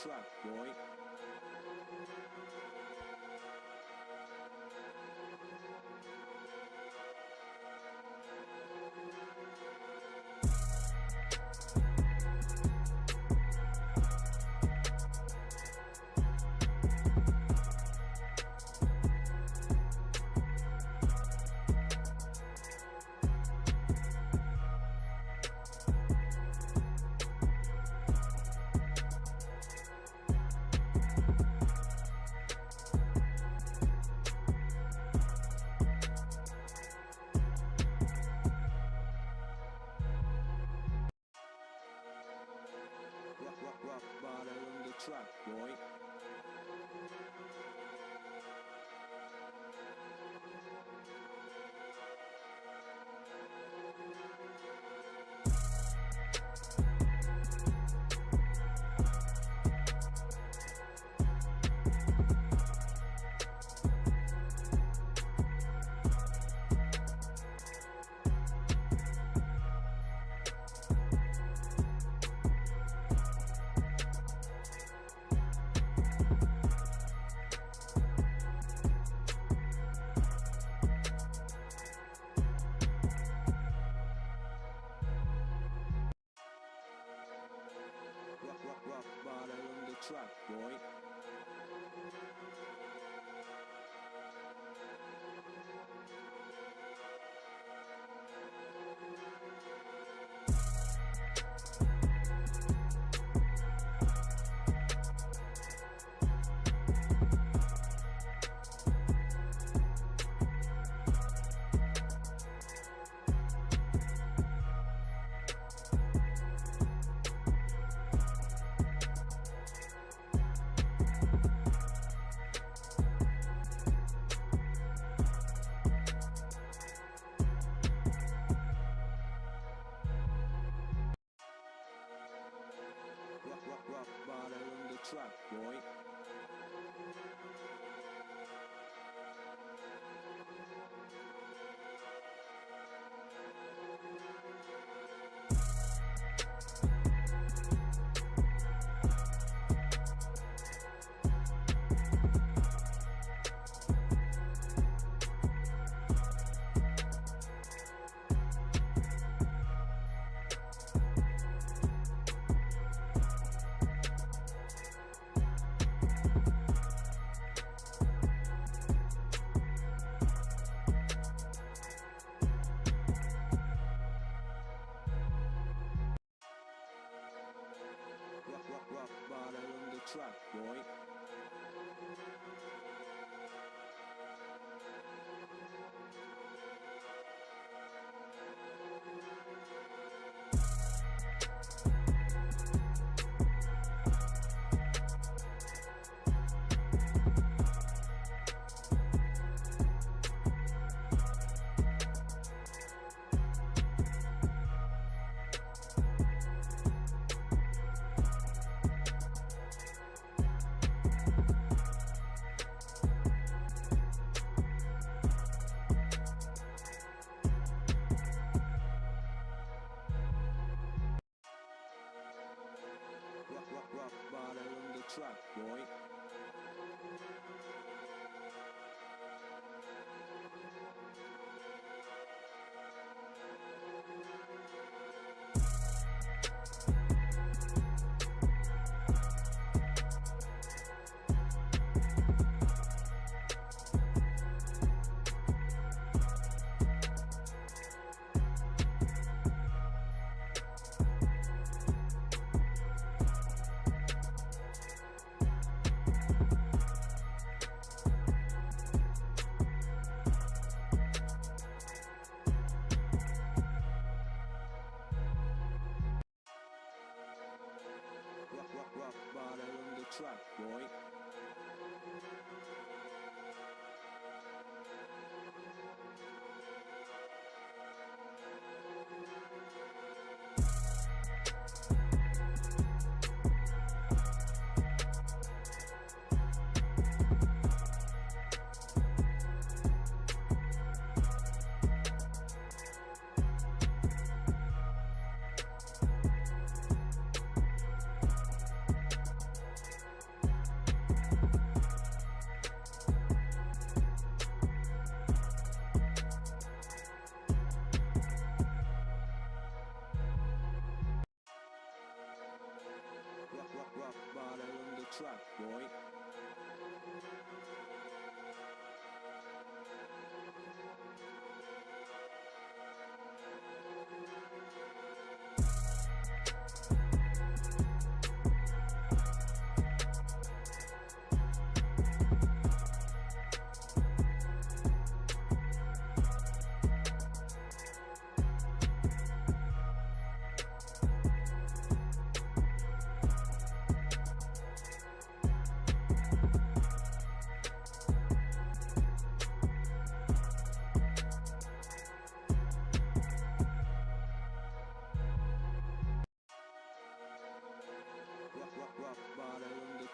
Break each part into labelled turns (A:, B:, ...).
A: truck, boy.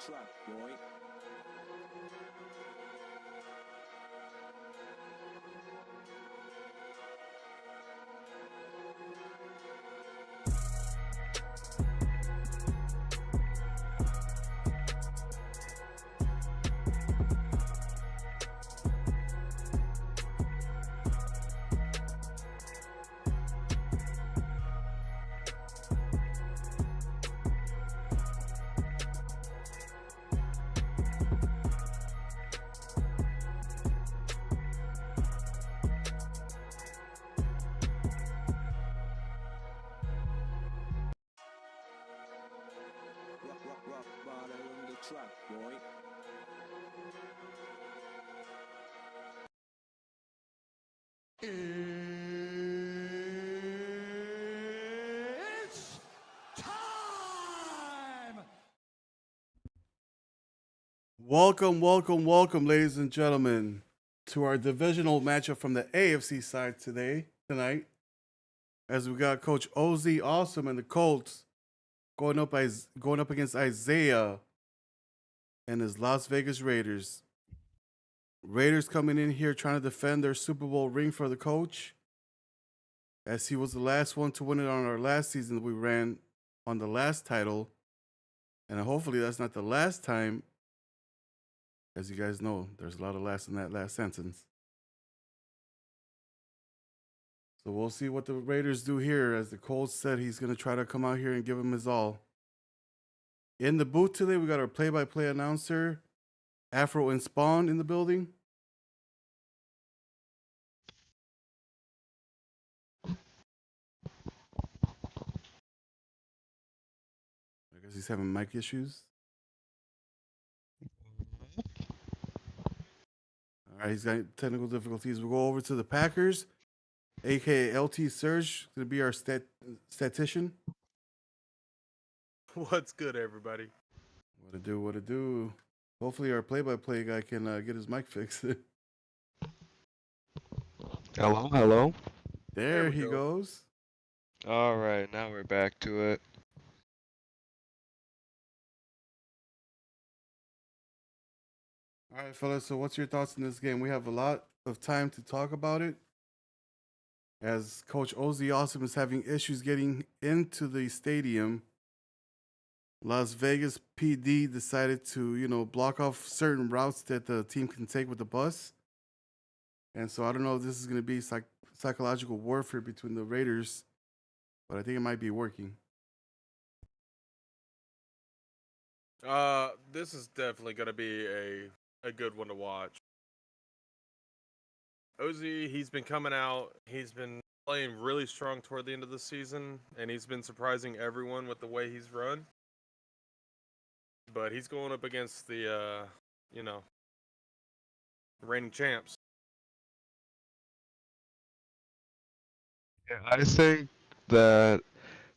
A: truck, boy. Rock bottom in the truck, boy.
B: It's time!
C: Welcome, ladies and gentlemen, to our divisional matchup from the AFC side tonight, as we got Coach OZ Awesome and the Colts going up against Isaiah and his Las Vegas Raiders. Raiders coming in here trying to defend their Super Bowl ring for the coach, as he was the last one to win it on our last season that we ran on the last title, and hopefully that's not the last time. As you guys know, there's a lot of last in that last sentence. So we'll see what the Raiders do here, as the Colts said he's going to try to come out here and give him his all. In the booth today, we got our play-by-play announcer, Afro and Spawn, in the building. I guess he's having mic issues. All right, he's got technical difficulties. We'll go over to the Packers, a.k.a. LT Surge, going to be our statistician.
D: What's good, everybody?
C: What to do? Hopefully our play-by-play guy can get his mic fixed.
E: Hello.
C: There he goes.
E: All right, now we're back to it.
C: All right, fellas, so what's your thoughts on this game? We have a lot of time to talk about it, as Coach OZ Awesome is having issues getting into the stadium. Las Vegas PD decided to, block off certain routes that the team can take with the bus. And so I don't know if this is going to be psychological warfare between the Raiders, but I think it might be working.
D: This is definitely going to be a good one to watch. OZ, he's been coming out. He's been playing really strong toward the end of the season, and he's been surprising everyone with the way he's run. But he's going up against the, reigning champs.
E: Yeah, I think that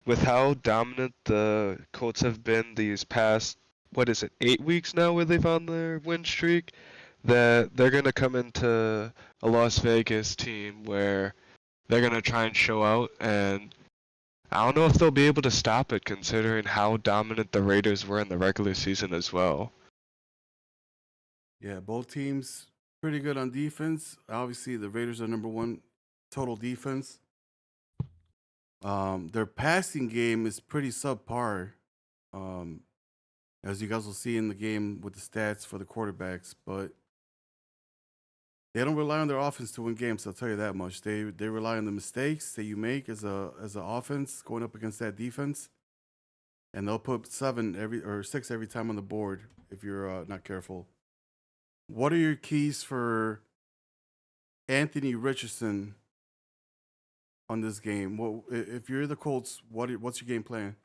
E: with how dominant the Colts have been these past, 8 weeks now where they've on their win streak, that they're going to come into a Las Vegas team where they're going to try and show out, and I don't know if they'll be able to stop it considering how dominant the Raiders were in the regular season as well.
C: Yeah, both teams pretty good on defense. Obviously, the Raiders are number one total defense. Their passing game is pretty subpar, as you guys will see in the game with the stats for the quarterbacks. But they don't rely on their offense to win games. I'll tell you that much. They rely on the mistakes that you make as an offense going up against that defense, and they'll put 6 every time on the board if you're not careful. What are your keys for Anthony Richardson on this game? Well, if you're the Colts, what's your game plan?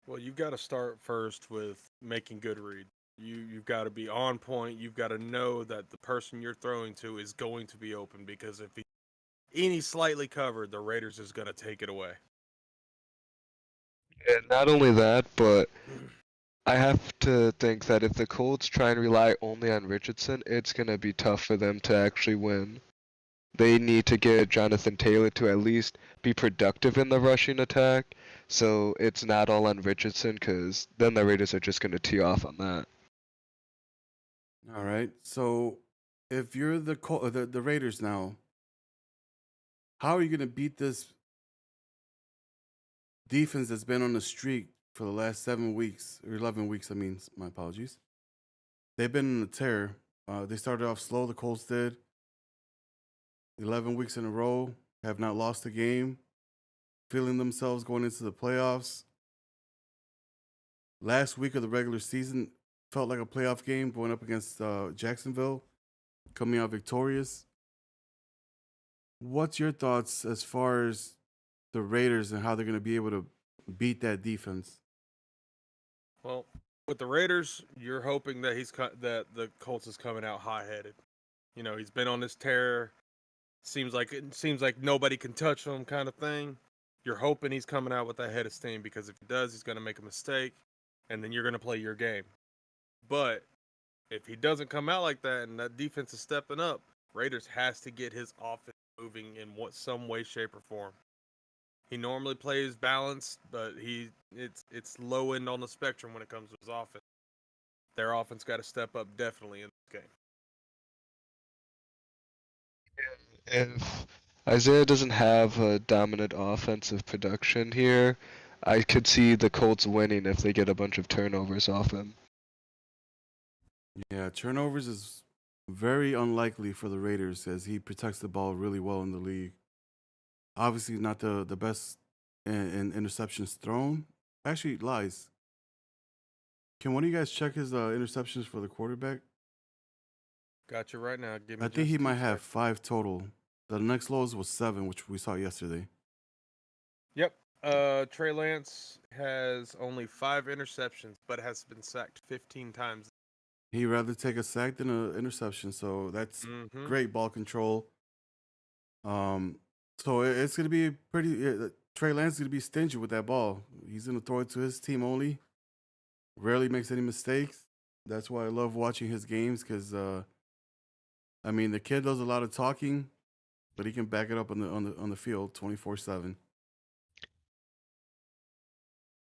D: Well, you've got to start first with making good reads. You've got to be on point. You've got to know that the person you're throwing to is going to be open, because if any slightly covered, the Raiders is going to take it away.
E: And not only that, but I have to think that if the Colts try and rely only on Richardson, it's going to be tough for them to actually win. they need to get Jonathan Taylor to at least be productive in the rushing attack, so it's not all on Richardson, because then the Raiders are just going to tee off on that.
C: All right. So if you're the Raiders now, how are you going to beat this defense that's been on a streak for the last 7 weeks or 11 weeks? I mean, my apologies. They've been in a tear. They started off slow. The Colts did. 11 weeks in a row, have not lost a game, feeling themselves going into the playoffs. Last week of the regular season felt like a playoff game going up against Jacksonville, coming out victorious. What's your thoughts as far as the Raiders and how they're going to be able to beat that defense?
D: Well, with the Raiders, you're hoping that that the Colts is coming out high-headed. You know, he's been on this tear. Seems like nobody can touch him, kind of thing. You're hoping he's coming out with that head of steam, because if he does, he's going to make a mistake, and then you're going to play your game. But if he doesn't come out like that and that defense is stepping up, Raiders has to get his offense moving in some way, shape, or form. He normally plays balanced, but it's low end on the spectrum when it comes to his offense. Their offense got to step up definitely in this game.
E: If Isaiah doesn't have a dominant offensive production here, I could see the Colts winning if they get a bunch of turnovers off him.
C: Yeah, turnovers is very unlikely for the Raiders as he protects the ball really well in the league. Obviously, not the best in interceptions thrown. Actually, lies. Can one of you guys check his interceptions for the quarterback?
D: Got you right now. Give me
C: I think he
D: just 2
C: might have
D: seconds.
C: 5 total. The next lowest was 7, which we saw yesterday.
D: Yep. Trey Lance has only 5 interceptions, but has been sacked 15 times.
C: He'd rather take a sack than an interception, so that's great ball control. So it's going to be pretty. Trey Lance is going to be stingy with that ball. He's going to throw it to his team only. Rarely makes any mistakes. That's why I love watching his games because, I mean, the kid does a lot of talking, but he can back it up on the field 24/7.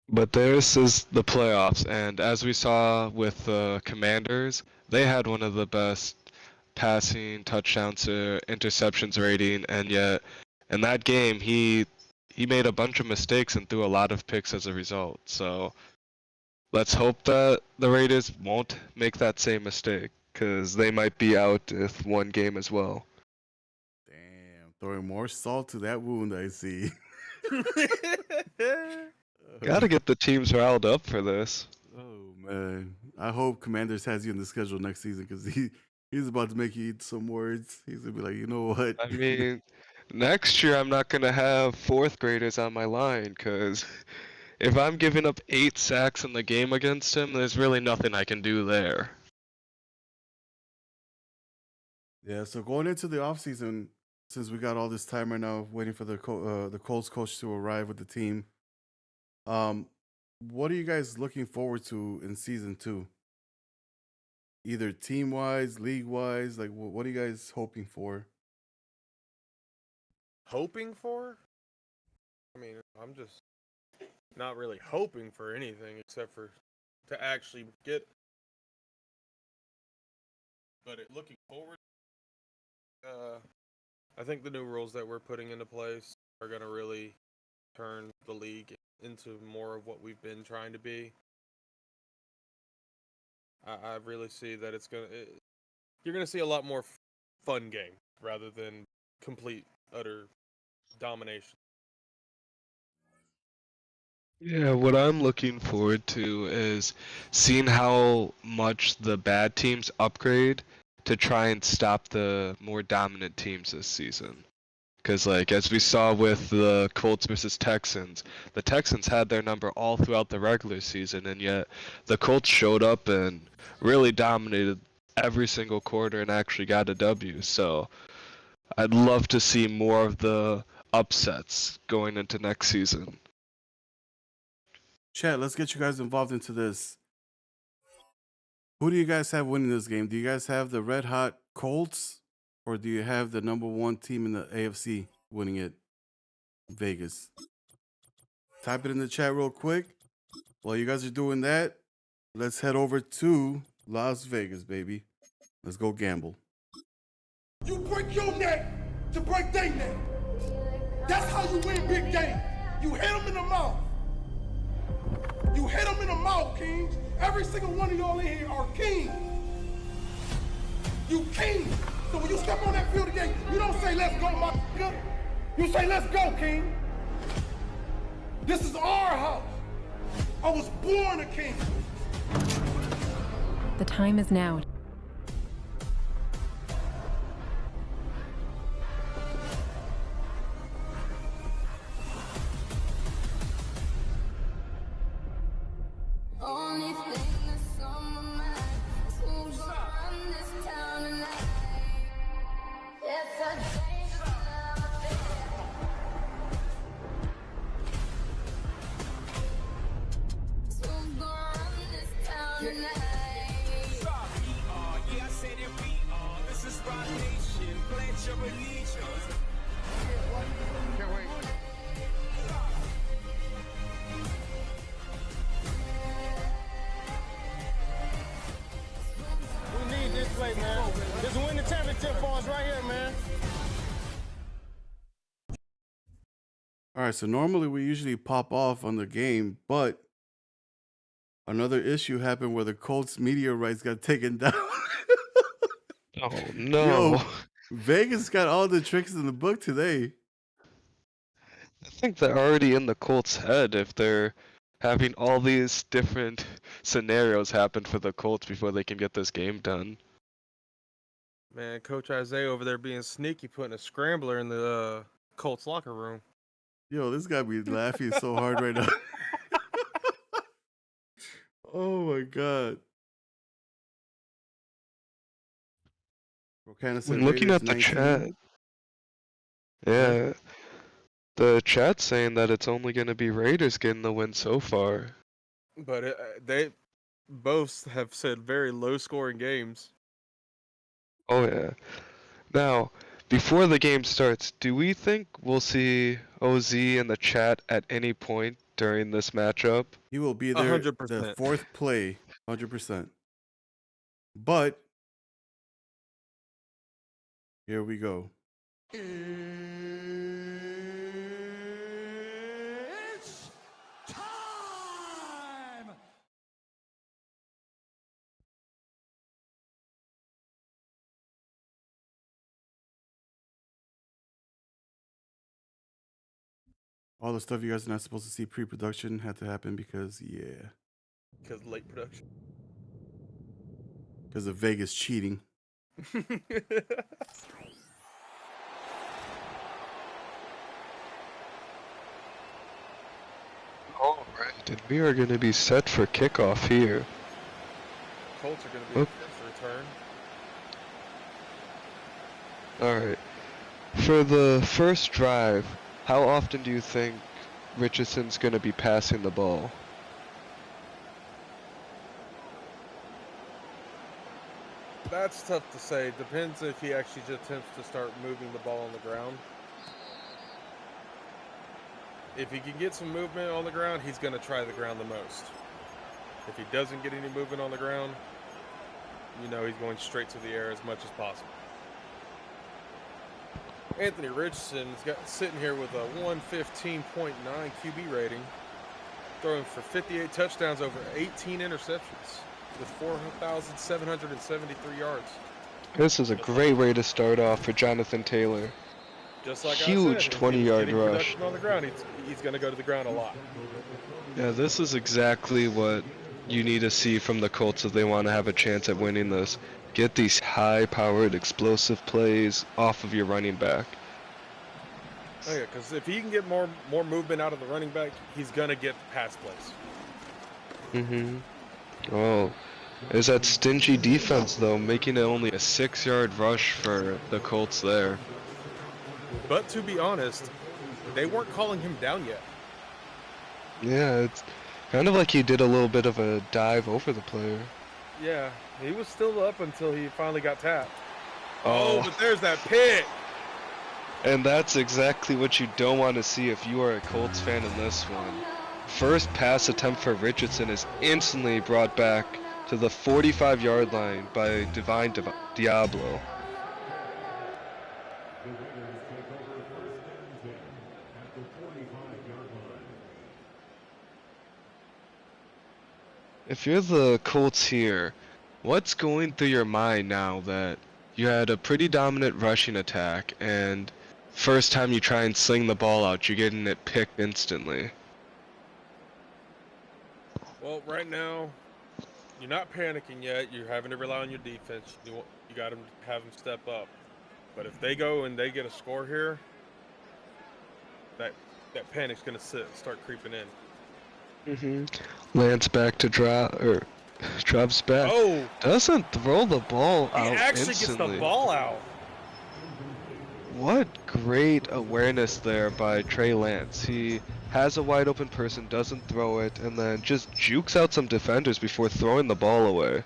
E: But this is the playoffs, and as we saw with the Commanders, they had one of the best passing touchdowns to interceptions rating, and yet in that game he made a bunch of mistakes and threw a lot of picks as a result. So let's hope that the Raiders won't make that same mistake, because they might be out with one game as well.
C: Damn, throwing more salt to that wound, I see.
E: Gotta get the teams riled up for this.
C: Oh man, I hope Commanders has you in the schedule next season because he's about to make you eat some words. He's gonna be like, you know what?
E: I mean, next year I'm not gonna have 4th graders on my line, because if I'm giving up 8 sacks in the game against him, there's really nothing I can do there.
C: Yeah. So going into the offseason, since we got all this time right now waiting for the Colts coach to arrive with the team, what are you guys looking forward to in season 2? Either team wise, league wise, like what are you guys hoping for?
D: Hoping for? I mean, I'm just not really hoping for anything except for to actually get. But looking forward, I think the new rules that we're putting into place are going to really turn the league into more of what we've been trying to be. I really see that you're going to see a lot more fun game rather than complete, utter domination.
E: Yeah, what I'm looking forward to is seeing how much the bad teams upgrade to try and stop the more dominant teams this season. Because, like, as we saw with the Colts versus Texans, the Texans had their number all throughout the regular season, and yet the Colts showed up and really dominated every single quarter and actually got a W. So I'd love to see more of the upsets going into next season.
C: Chat, let's get you guys involved into this. Who do you guys have winning this game? Do you guys have the red hot Colts or do you have the #1 team in the AFC winning it? Vegas. Type it in the chat real quick. While you guys are doing that, let's head over to Las Vegas, baby. Let's go gamble.
B: You break your neck to break their neck. That's how you win big game. You hit them in the mouth. You hit them in the mouth, kings. Every single one of y'all in here are kings. You king. So when you step on that field again, you don't say, let's go, my nigga. You say, let's go, king. This is our house. I was born a king.
F: The time is now.
G: Only thing that's on my mind is who's gonna run this town tonight. It's a dangerous love affair. Who's gonna run this town tonight?
A: Yeah, I said it, we are. This is Rock Nation. Pledge your allegiance.
B: We need this play, man. This win the championship for us right here, man.
C: All right, so normally we usually pop off on the game, but another issue happened where the Colts media rights got taken down.
E: Oh no.
C: Yo, Vegas got all the tricks in the book today.
E: I think they're already in the Colts' head if they're having all these different scenarios happen for the Colts before they can get this game done.
D: Man, Coach Isaiah over there being sneaky, putting a scrambler in the Colts locker room.
C: Yo, this guy be laughing so hard right now. Oh my god.
E: When looking at the chat, yeah, the chat's saying that it's only going to be Raiders getting the win so far.
D: But they both have said very low-scoring games.
E: Oh yeah. Now, before the game starts, do we think we'll see OZ in the chat at any point during this matchup?
C: He will be there
D: 100%.
C: the fourth play, 100%. But here we go.
B: It's time!
C: All the stuff you guys are not supposed to see pre-production had to happen because, yeah,
D: Because late production.
C: because of Vegas cheating.
E: Alright, and we are going to be set for kickoff here.
D: Colts are going to be the first return.
E: Alright. For the first drive, how often do you think Richardson's going to be passing the ball?
D: That's tough to say. Depends if he actually just attempts to start moving the ball on the ground. If he can get some movement on the ground, he's going to try the ground the most. If he doesn't get any movement on the ground, you know he's going straight to the air as much as possible. Anthony Richardson is sitting here with a 115.9 QB rating, throwing for 58 touchdowns over 18 interceptions with 4,773 yards.
E: This is a great way to start off for Jonathan Taylor.
D: Just like
E: Huge
D: I said,
E: 20-yard
D: getting
E: rush.
D: production on the ground, he's going to go to the ground a lot.
E: Yeah, this is exactly what you need to see from the Colts if they want to have a chance at winning this. Get these high-powered, explosive plays off of your running back.
D: Oh yeah, because if he can get more movement out of the running back, he's going to get pass plays.
E: Mm-hmm. Oh, is that stingy defense, though, making it only a 6-yard rush for the Colts there.
D: But to be honest, they weren't calling him down yet.
E: Yeah, it's kind of like he did a little bit of a dive over the player.
D: Yeah, he was still up until he finally got tapped. Oh, but there's that pick.
E: And that's exactly what you don't want to see if you are a Colts fan in this one. First pass attempt for Richardson is instantly brought back to the 45-yard line by Diablo. If you're the Colts here, what's going through your mind now that you had a pretty dominant rushing attack and first time you try and sling the ball out, you're getting it picked instantly?
D: Well, right now, you're not panicking yet. You're having to rely on your defense. You got to have them step up. But if they go and they get a score here, that panic's gonna start creeping in.
E: Lance back to drops back.
D: Oh,
E: Doesn't throw the ball
D: he
E: out
D: actually
E: instantly.
D: gets the ball out.
E: What great awareness there by Trey Lance. He has a wide open person, doesn't throw it, and then just jukes out some defenders before throwing the ball away.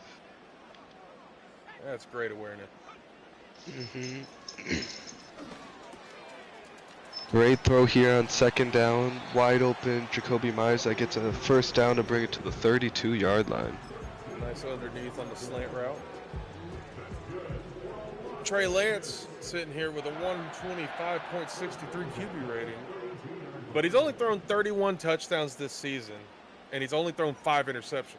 D: That's great awareness.
E: Great throw here on second down, wide open. Jacoby Myers that gets a first down to bring it to the 32-yard line.
D: Nice underneath on the slant route. Trey Lance sitting here with a 125.63 QB rating, but he's only thrown 31 touchdowns this season, and he's only thrown 5 interceptions.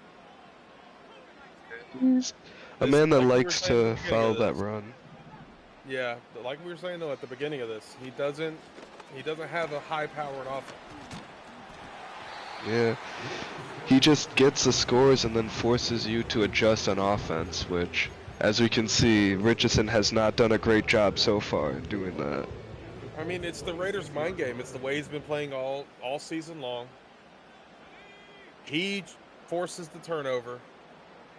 E: He's a man that likes to follow that run.
D: Yeah, like we were saying though at the beginning of this, he doesn't have a high-powered offense.
E: Yeah, he just gets the scores and then forces you to adjust on offense, which, as we can see, Richardson has not done a great job so far in doing that.
D: I mean, it's the Raiders' mind game. It's the way he's been playing all season long. He forces the turnover.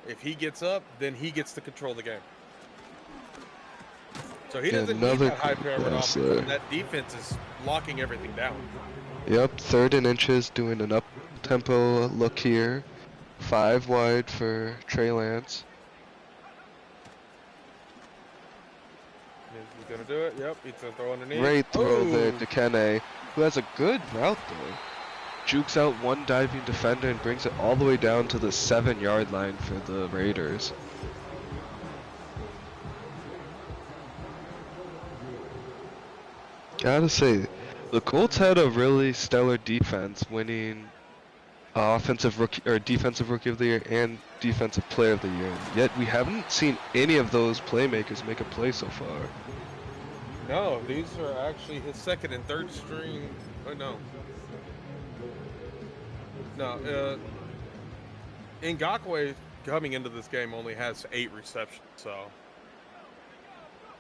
D: If he gets up, then he gets to control the game. So he doesn't need that high-powered offense, and that defense is locking everything down.
E: Yep, 3rd and inches, doing an up-tempo look here. 5 wide for Trey Lance.
D: Is he gonna do it? Yep, he's gonna throw underneath.
E: Great throw there
D: Ooh.
E: to Kene, who has a good route though. Jukes out one diving defender and brings it all the way down to the 7-yard line for the Raiders. Gotta say, the Colts had a really stellar defense, winning defensive rookie of the year and defensive player of the year. Yet we haven't seen any of those playmakers make a play so far.
D: No, these are actually his 2nd and 3rd string. Oh no. No, Ngakoue coming into this game only has 8 receptions, so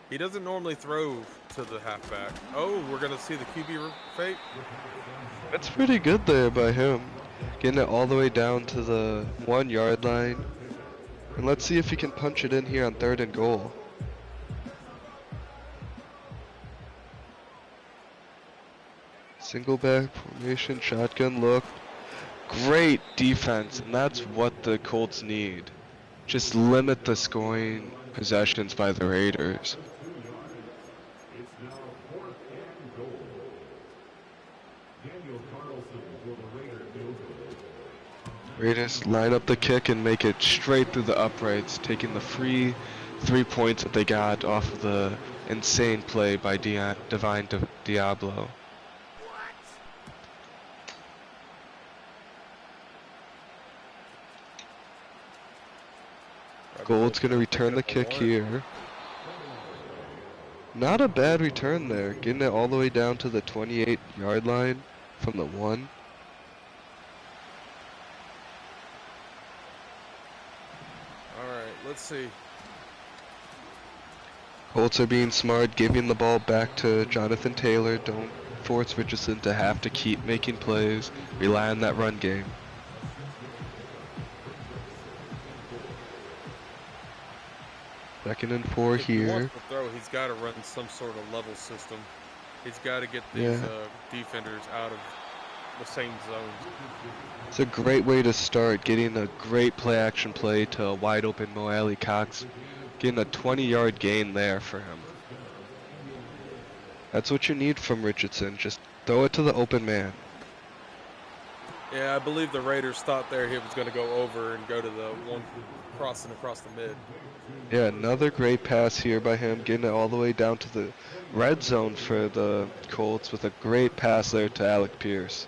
D: he doesn't normally throw to the halfback. Oh, we're gonna see the QB fake.
E: That's pretty good there by him, getting it all the way down to the 1-yard line. And let's see if he can punch it in here on 3rd and goal. Single back formation, shotgun look. Great defense, and that's what the Colts need. Just limit the scoring possessions by the Raiders. Raiders line up the kick and make it straight through the uprights, taking the free 3 points that they got off of the insane play by Diablo. Gold's gonna return the kick here. Not a bad return there, getting it all the way down to the 28-yard line from the 1.
D: Alright, let's see.
E: Colts are being smart, giving the ball back to Jonathan Taylor. Don't force Richardson to have to keep making plays. Rely on that run game. Second and 4
D: If he
E: here.
D: wants to throw, he's got to run some sort of level system. He's got to get these defenders out of the same zones.
E: It's a great way to start, getting a great play-action play to a wide-open Mo Alley Cox Getting a 20-yard gain there for him. That's what you need from Richardson. Just throw it to the open man.
D: Yeah, I believe the Raiders thought there he was going to go over and go to the one crossing across the mid.
E: Yeah, another great pass here by him, getting it all the way down to the red zone for the Colts with a great pass there to Alec Pierce.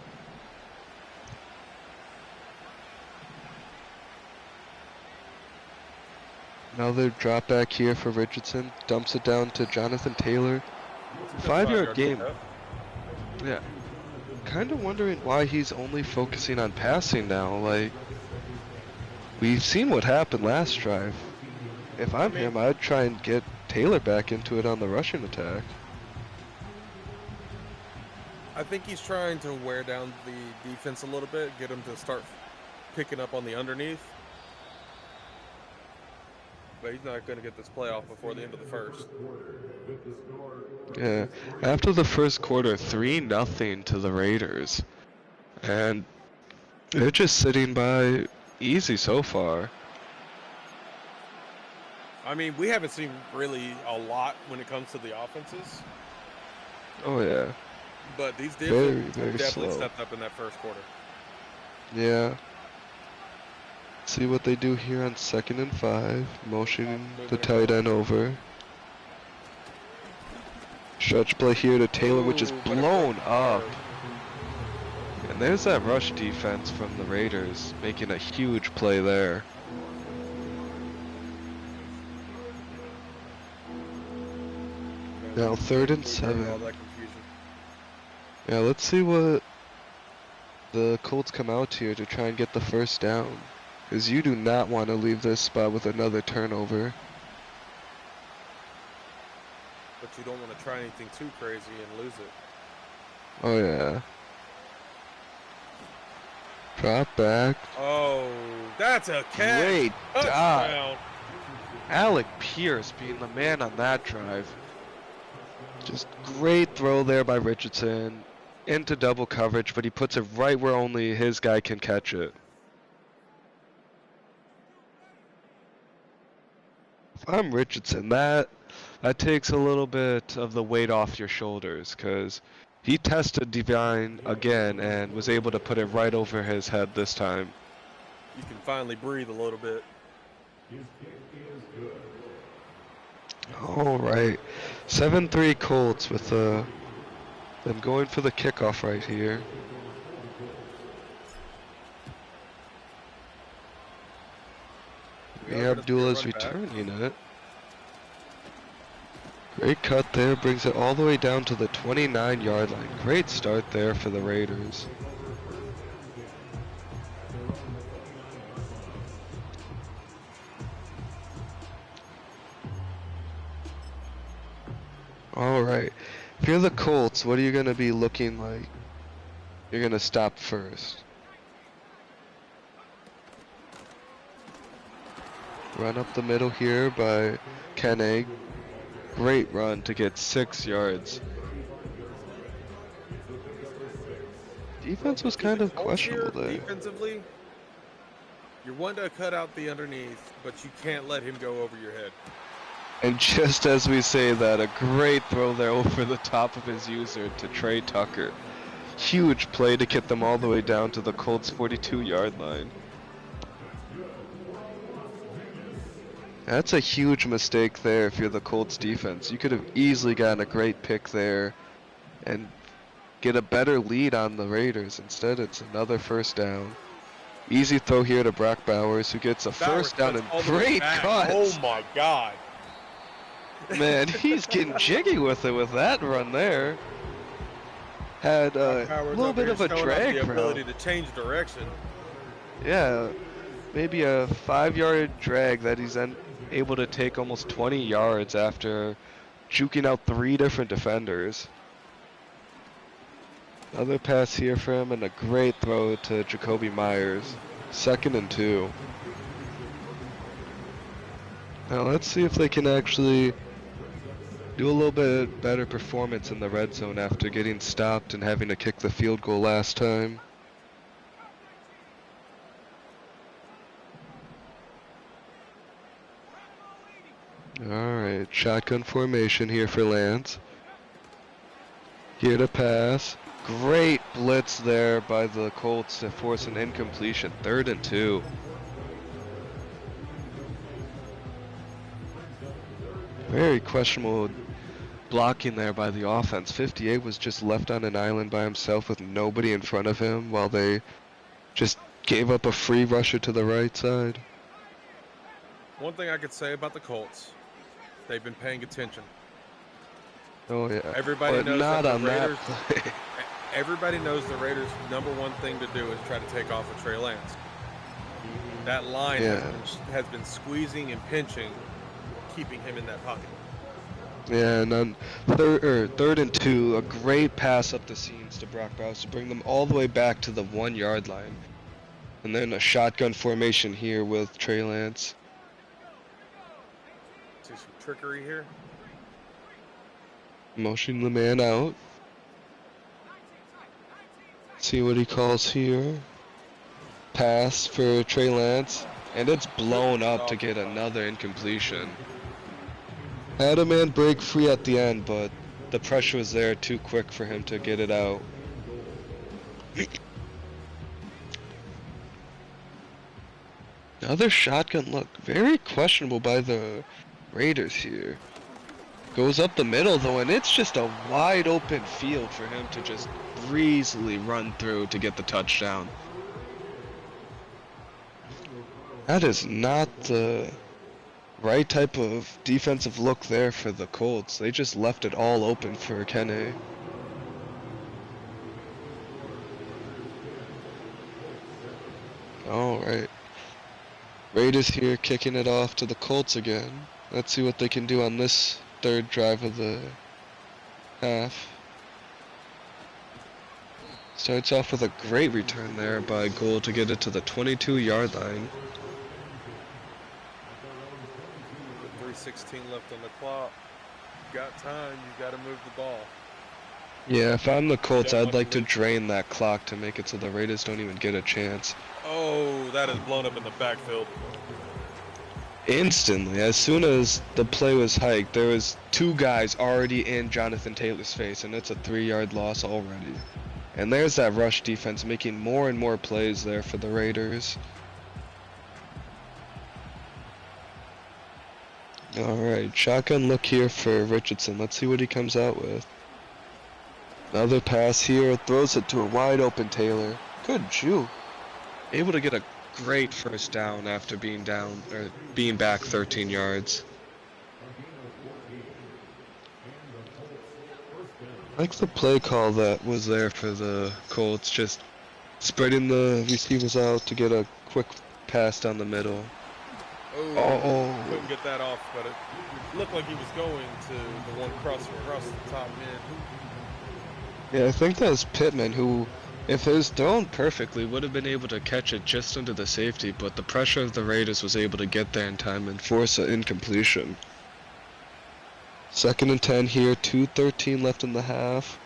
E: Another drop back here for Richardson, dumps it down to Jonathan Taylor. 5-yard gain.
D: pickup.
E: Yeah. Kind of wondering why he's only focusing on passing now. Like, we've seen what happened last drive. If I'm him, I'd try and get Taylor back into it on the rushing attack.
D: I think he's trying to wear down the defense a little bit, get him to start picking up on the underneath. But he's not going to get this playoff before the end of the first.
E: Yeah, after the first quarter, 3-0 to the Raiders. And they're just sitting by easy so far.
D: I mean, we haven't seen really a lot when it comes to the offenses.
E: Oh yeah.
D: But these
E: Very,
D: defenses
E: very
D: definitely
E: slow.
D: stepped up in that first quarter.
E: Yeah. See what they do here on 2nd and 5. Motioning the tight end over. Stretch play here to Taylor, which is
D: Ooh, what a
E: blown
D: great
E: up.
D: guard.
E: And there's that rush defense from the Raiders, making a huge play there. Now 3rd and 7.
D: All that confusion.
E: Yeah, let's see what the Colts come out here to try and get the first down. Because you do not want to leave this spot with another turnover.
D: But you don't want to try anything too crazy and lose it.
E: Oh yeah. Drop back.
D: Oh, that's a catch.
E: Great dive.
D: Touchdown.
E: Alec Pierce being the man on that drive. Just great throw there by Richardson. Into double coverage, but he puts it right where only his guy can catch it. If I'm Richardson, that takes a little bit of the weight off your shoulders, because he tested Divine again and was able to put it right over his head this time.
D: You can finally breathe a little bit.
E: All right, 7-3 Colts with them going for the kickoff right here. We have Abdullah's returning it. Great cut there, brings it all the way down to the 29-yard line. Great start there for the Raiders. All right, if you're the Colts, what are you going to be looking like? You're going to stop first. Run up the middle here by Kenny. Great run to get 6 yards. Defense was kind of
D: Colts here,
E: questionable there.
D: Defensively, you're one to cut out the underneath, but you can't let him go over your head.
E: And just as we say that, a great throw there over the top of his user to Trey Tucker. Huge play to get them all the way down to the Colts' 42-yard line. That's a huge mistake there if you're the Colts defense. You could have easily gotten a great pick there and get a better lead on the Raiders. Instead, it's another first down. Easy throw here to Brock Bowers, who gets a first down and great cut.
D: Oh my God.
E: Man, he's getting jiggy with it with that run there. Had a
D: Howard's
E: little
D: over
E: bit
D: here
E: of a
D: showing off
E: drag
D: the ability
E: route.
D: to change direction.
E: Yeah, maybe a 5-yard drag that he's then able to take almost 20 yards after juking out 3 different defenders. Another pass here for him and a great throw to Jacoby Myers. 2nd and 2. Now let's see if they can actually do a little bit better performance in the red zone after getting stopped and having to kick the field goal last time. Alright, shotgun formation here for Lance. Here to pass. Great blitz there by the Colts to force an incompletion. 3rd and 2. Very questionable blocking there by the offense. 58 was just left on an island by himself with nobody in front of him while they just gave up a free rusher to the right side.
D: One thing I could say about the Colts, they've been paying attention.
E: Oh yeah.
D: Everybody
E: But
D: knows
E: not
D: that
E: on
D: the Raiders.
E: that play.
D: Everybody knows the Raiders' number one thing to do is try to take off of Trey Lance. That line has been squeezing and pinching, keeping him in that pocket.
E: Yeah, and on 3rd and 2, a great pass up the seams to Brock Bowers to bring them all the way back to the 1 yard line. And then a shotgun formation here with Trey Lance.
D: See some trickery here.
E: Motion the man out. See what he calls here. Pass for Trey Lance. And it's blown up to get another incompletion. Had a man break free at the end, but the pressure was there too quick for him to get it out. Another shotgun look. Very questionable by the Raiders here. Goes up the middle though, and it's just a wide open field for him to just breezily run through to get the touchdown. That is not the right type of defensive look there for the Colts. They just left it all open for Kenny. Alright. Raiders here kicking it off to the Colts again. Let's see what they can do on this 3rd drive of the half. Starts off with a great return there by Gould to get it to the 22-yard line.
D: 3:16 left on the clock. You got time, you got to move the ball.
E: Yeah, if I'm the Colts, I'd like to drain that clock to make it so the Raiders don't even get a chance.
D: Oh, that is blown up in the backfield.
E: Instantly, as soon as the play was hiked, there was 2 guys already in Jonathan Taylor's face, and it's a 3-yard loss already. And there's that rush defense making more and more plays there for the Raiders. Alright, shotgun look here for Richardson. Let's see what he comes out with. Another pass here, throws it to a wide open Taylor. Good juke. Able to get a great first down after being back 13 yards. I like the play call that was there for the Colts, just spreading the receivers out to get a quick pass down the middle.
D: Oh, couldn't get that off, but it looked like he was going to the one crossing across the top mid.
E: Yeah, I think that was Pittman who, if it was thrown perfectly, would have been able to catch it just under the safety, but the pressure of the Raiders was able to get there in time and force an incompletion. 2nd and 10 here, 2:13 left in the half.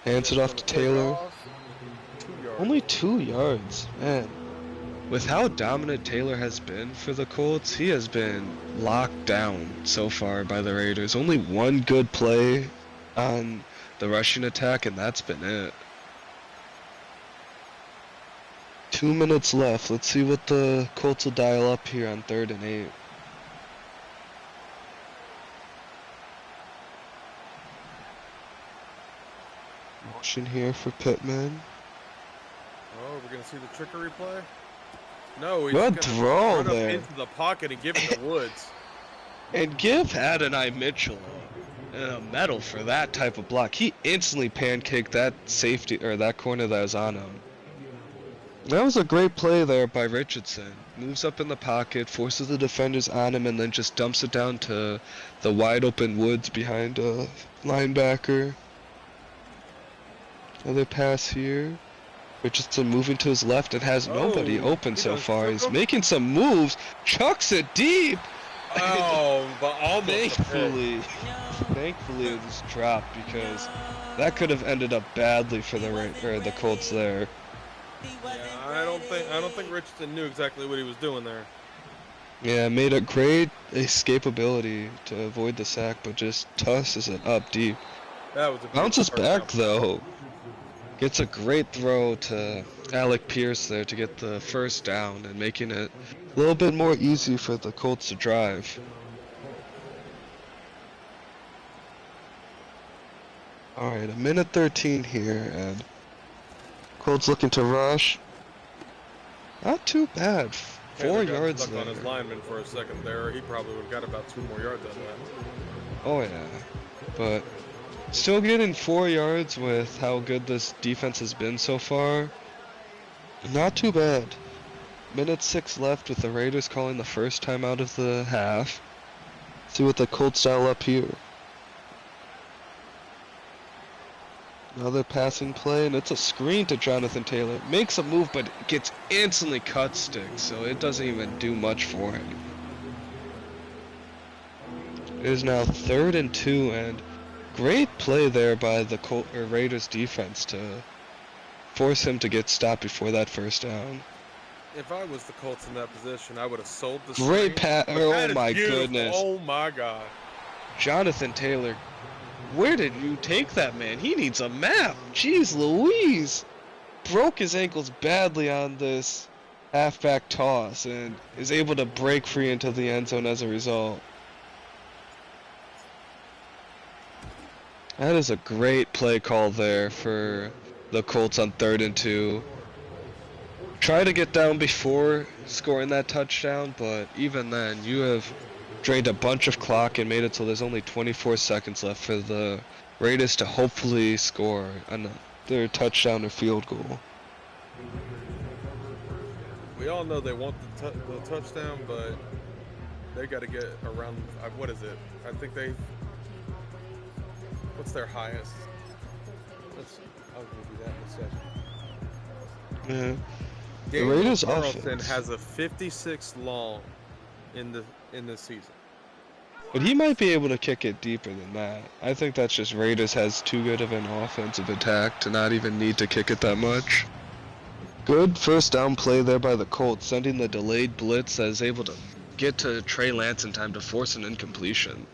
E: Hands it off to Taylor.
D: 2 yards.
E: Only 2 yards, man. With how dominant Taylor has been for the Colts, he has been locked down so far by the Raiders. Only 1 good play on the rushing attack, and that's been it. 2 minutes left. Let's see what the Colts will dial up here on 3rd and 8. Motion here for Pittman.
D: Oh, we're gonna see the trickery play. No, he's
E: Good
D: gonna
E: throw
D: run
E: there.
D: up into the pocket and give it to Woods.
E: And give Adonai Mitchell a medal for that type of block. He instantly pancaked that safety or that corner that was on him. That was a great play there by Richardson. Moves up in the pocket, forces the defenders on him, and then just dumps it down to the wide open Woods behind a linebacker. Another pass here. Richardson moving to his left and has nobody open so far. He's making some moves, chucks it deep.
D: Oh, but almost.
E: Thankfully it was dropped because that could have ended up badly for the Colts there.
D: Yeah, I don't think Richardson knew exactly what he was doing there.
E: Yeah, made a great escapability to avoid the sack, but just tosses it up deep.
D: That was a
E: Bounces
D: beautiful first
E: back
D: down.
E: though. Gets a great throw to Alec Pierce there to get the first down and making it a little bit more easy for the Colts to drive. Alright, a minute 13 here, and Colts looking to rush. Not too bad. 4
D: Taylor got
E: yards
D: stuck on his
E: there.
D: lineman for a second there. He probably would have got about 2 more yards out of that.
E: Oh yeah, but still getting 4 yards with how good this defense has been so far. Not too bad. Minute 6 left with the Raiders calling the first time out of the half. See what the Colts dial up here. Another passing play, and it's a screen to Jonathan Taylor. Makes a move, but gets instantly cut stick, so it doesn't even do much for him. It is now 3rd and 2, and great play there by the Raiders defense to force him to get stopped before that first down.
D: If I was the Colts in that position, I would have sold the
E: Great
D: screen,
E: pass.
D: but
E: Oh
D: that is
E: my
D: beautiful.
E: goodness.
D: Oh my God.
E: Jonathan Taylor, where did you take that man? He needs a map. Jeez Louise. Broke his ankles badly on this halfback toss and is able to break free into the end zone as a result. That is a great play call there for the Colts on 3rd and 2. Try to get down before scoring that touchdown, but even then, you have drained a bunch of clock and made it so there's only 24 seconds left for the Raiders to hopefully score another touchdown or field goal.
D: We all know they want the touchdown, but they got to get around. What is it? I think they. What's their highest? I'll give you that in a second.
E: Yeah. The Raiders
D: Carlson
E: offense
D: has a 56 long in this season.
E: But he might be able to kick it deeper than that. I think that's just Raiders has too good of an offensive attack to not even need to kick it that much. Good first down play there by the Colts, sending the delayed blitz that is able to get to Trey Lance in time to force an incompletion.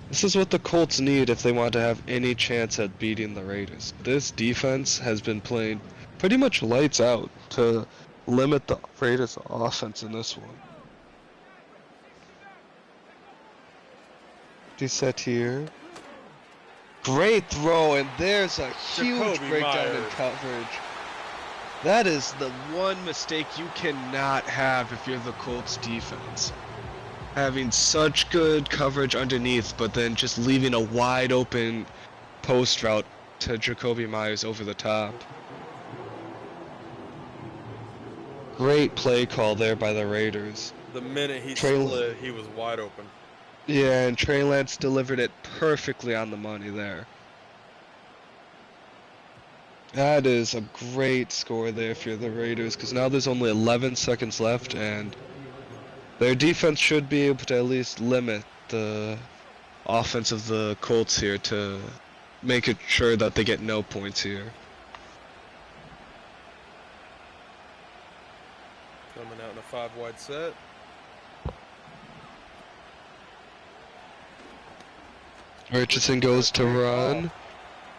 E: This is what the Colts need if they want to have any chance at beating the Raiders. This defense has been playing pretty much lights out to limit the Raiders' offense in this one. Set here. Great throw, and there's a huge
D: Jacoby
E: breakdown in
D: Myers.
E: coverage. That is the one mistake you cannot have if you're the Colts defense. Having such good coverage underneath, but then just leaving a wide open post route to Jacoby Myers over the top. Great play call there by the Raiders.
D: The minute he
E: Trey-
D: split, he was wide open.
E: Yeah, and Trey Lance delivered it perfectly on the money there. That is a great score there for the Raiders, because now there's only 11 seconds left, and their defense should be able to at least limit the offense of the Colts here to make it sure that they get no points here.
D: Coming out in a 5-wide set.
E: Richardson goes to run.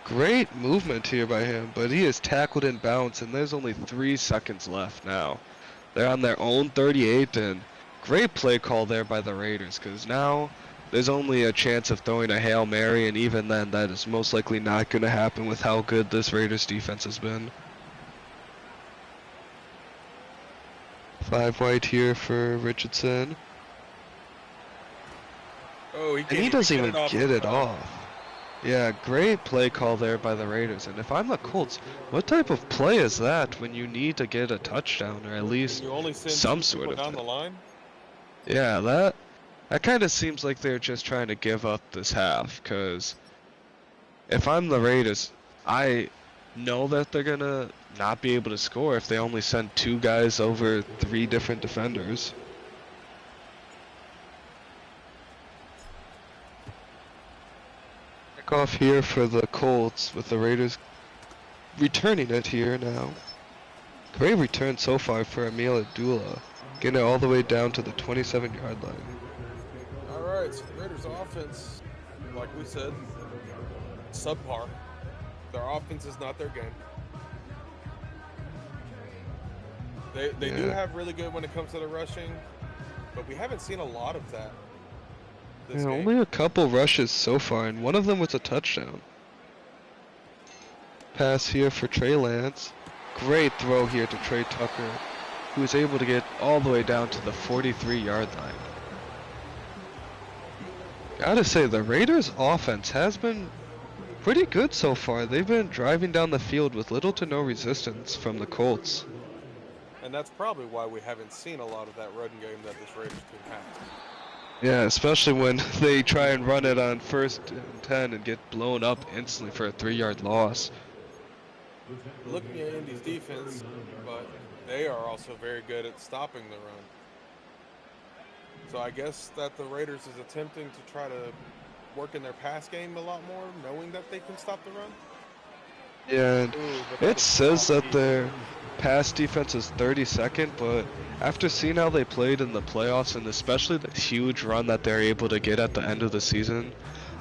E: Great movement here by him, but he is tackled in bounds, and there's only 3 seconds left now. They're on their own 38, and great play call there by the Raiders, because now there's only a chance of throwing a Hail Mary, and even then, that is most likely not going to happen with how good this Raiders defense has been. 5 wide here for Richardson.
D: Oh,
E: And he doesn't even get it off. Yeah, great play call there by the Raiders. And if I'm the Colts, what type of play is that when you need to get a touchdown or at least
D: You only send
E: some
D: two
E: sort
D: people
E: of
D: down the
E: thing?
D: line.
E: Yeah, that kind of seems like they're just trying to give up this half. Because if I'm the Raiders, I know that they're gonna not be able to score if they only send 2 guys over 3 different defenders. Off here for the Colts with the Raiders returning it here now. Great return so far for Emil Abdullah, getting it all the way down to the 27-yard line.
D: All right, so the Raiders' offense, like we said, subpar. Their offense is not their game. They do
E: Yeah.
D: have really good when it comes to the rushing, but we haven't seen a lot of that this
E: Yeah,
D: game.
E: only a couple rushes so far, and one of them was a touchdown. Pass here for Trey Lance. Great throw here to Trey Tucker, who was able to get all the way down to the 43-yard line. Gotta say, the Raiders' offense has been pretty good so far. They've been driving down the field with little to no resistance from the Colts.
D: And that's probably why we haven't seen a lot of that run game that this Raiders team has.
E: Yeah, especially when they try and run it on 1st and 10 and get blown up instantly for a 3-yard loss.
D: Looking at Indy's defense, but they are also very good at stopping the run. So I guess that the Raiders is attempting to try to work in their pass game a lot more, knowing that they can stop the run.
E: Yeah, and
D: Ooh, but that
E: it
D: is
E: says
D: soft
E: that their pass defense is 32nd, but after seeing how they played in the playoffs and especially the huge run that they're able to get at the end of the season,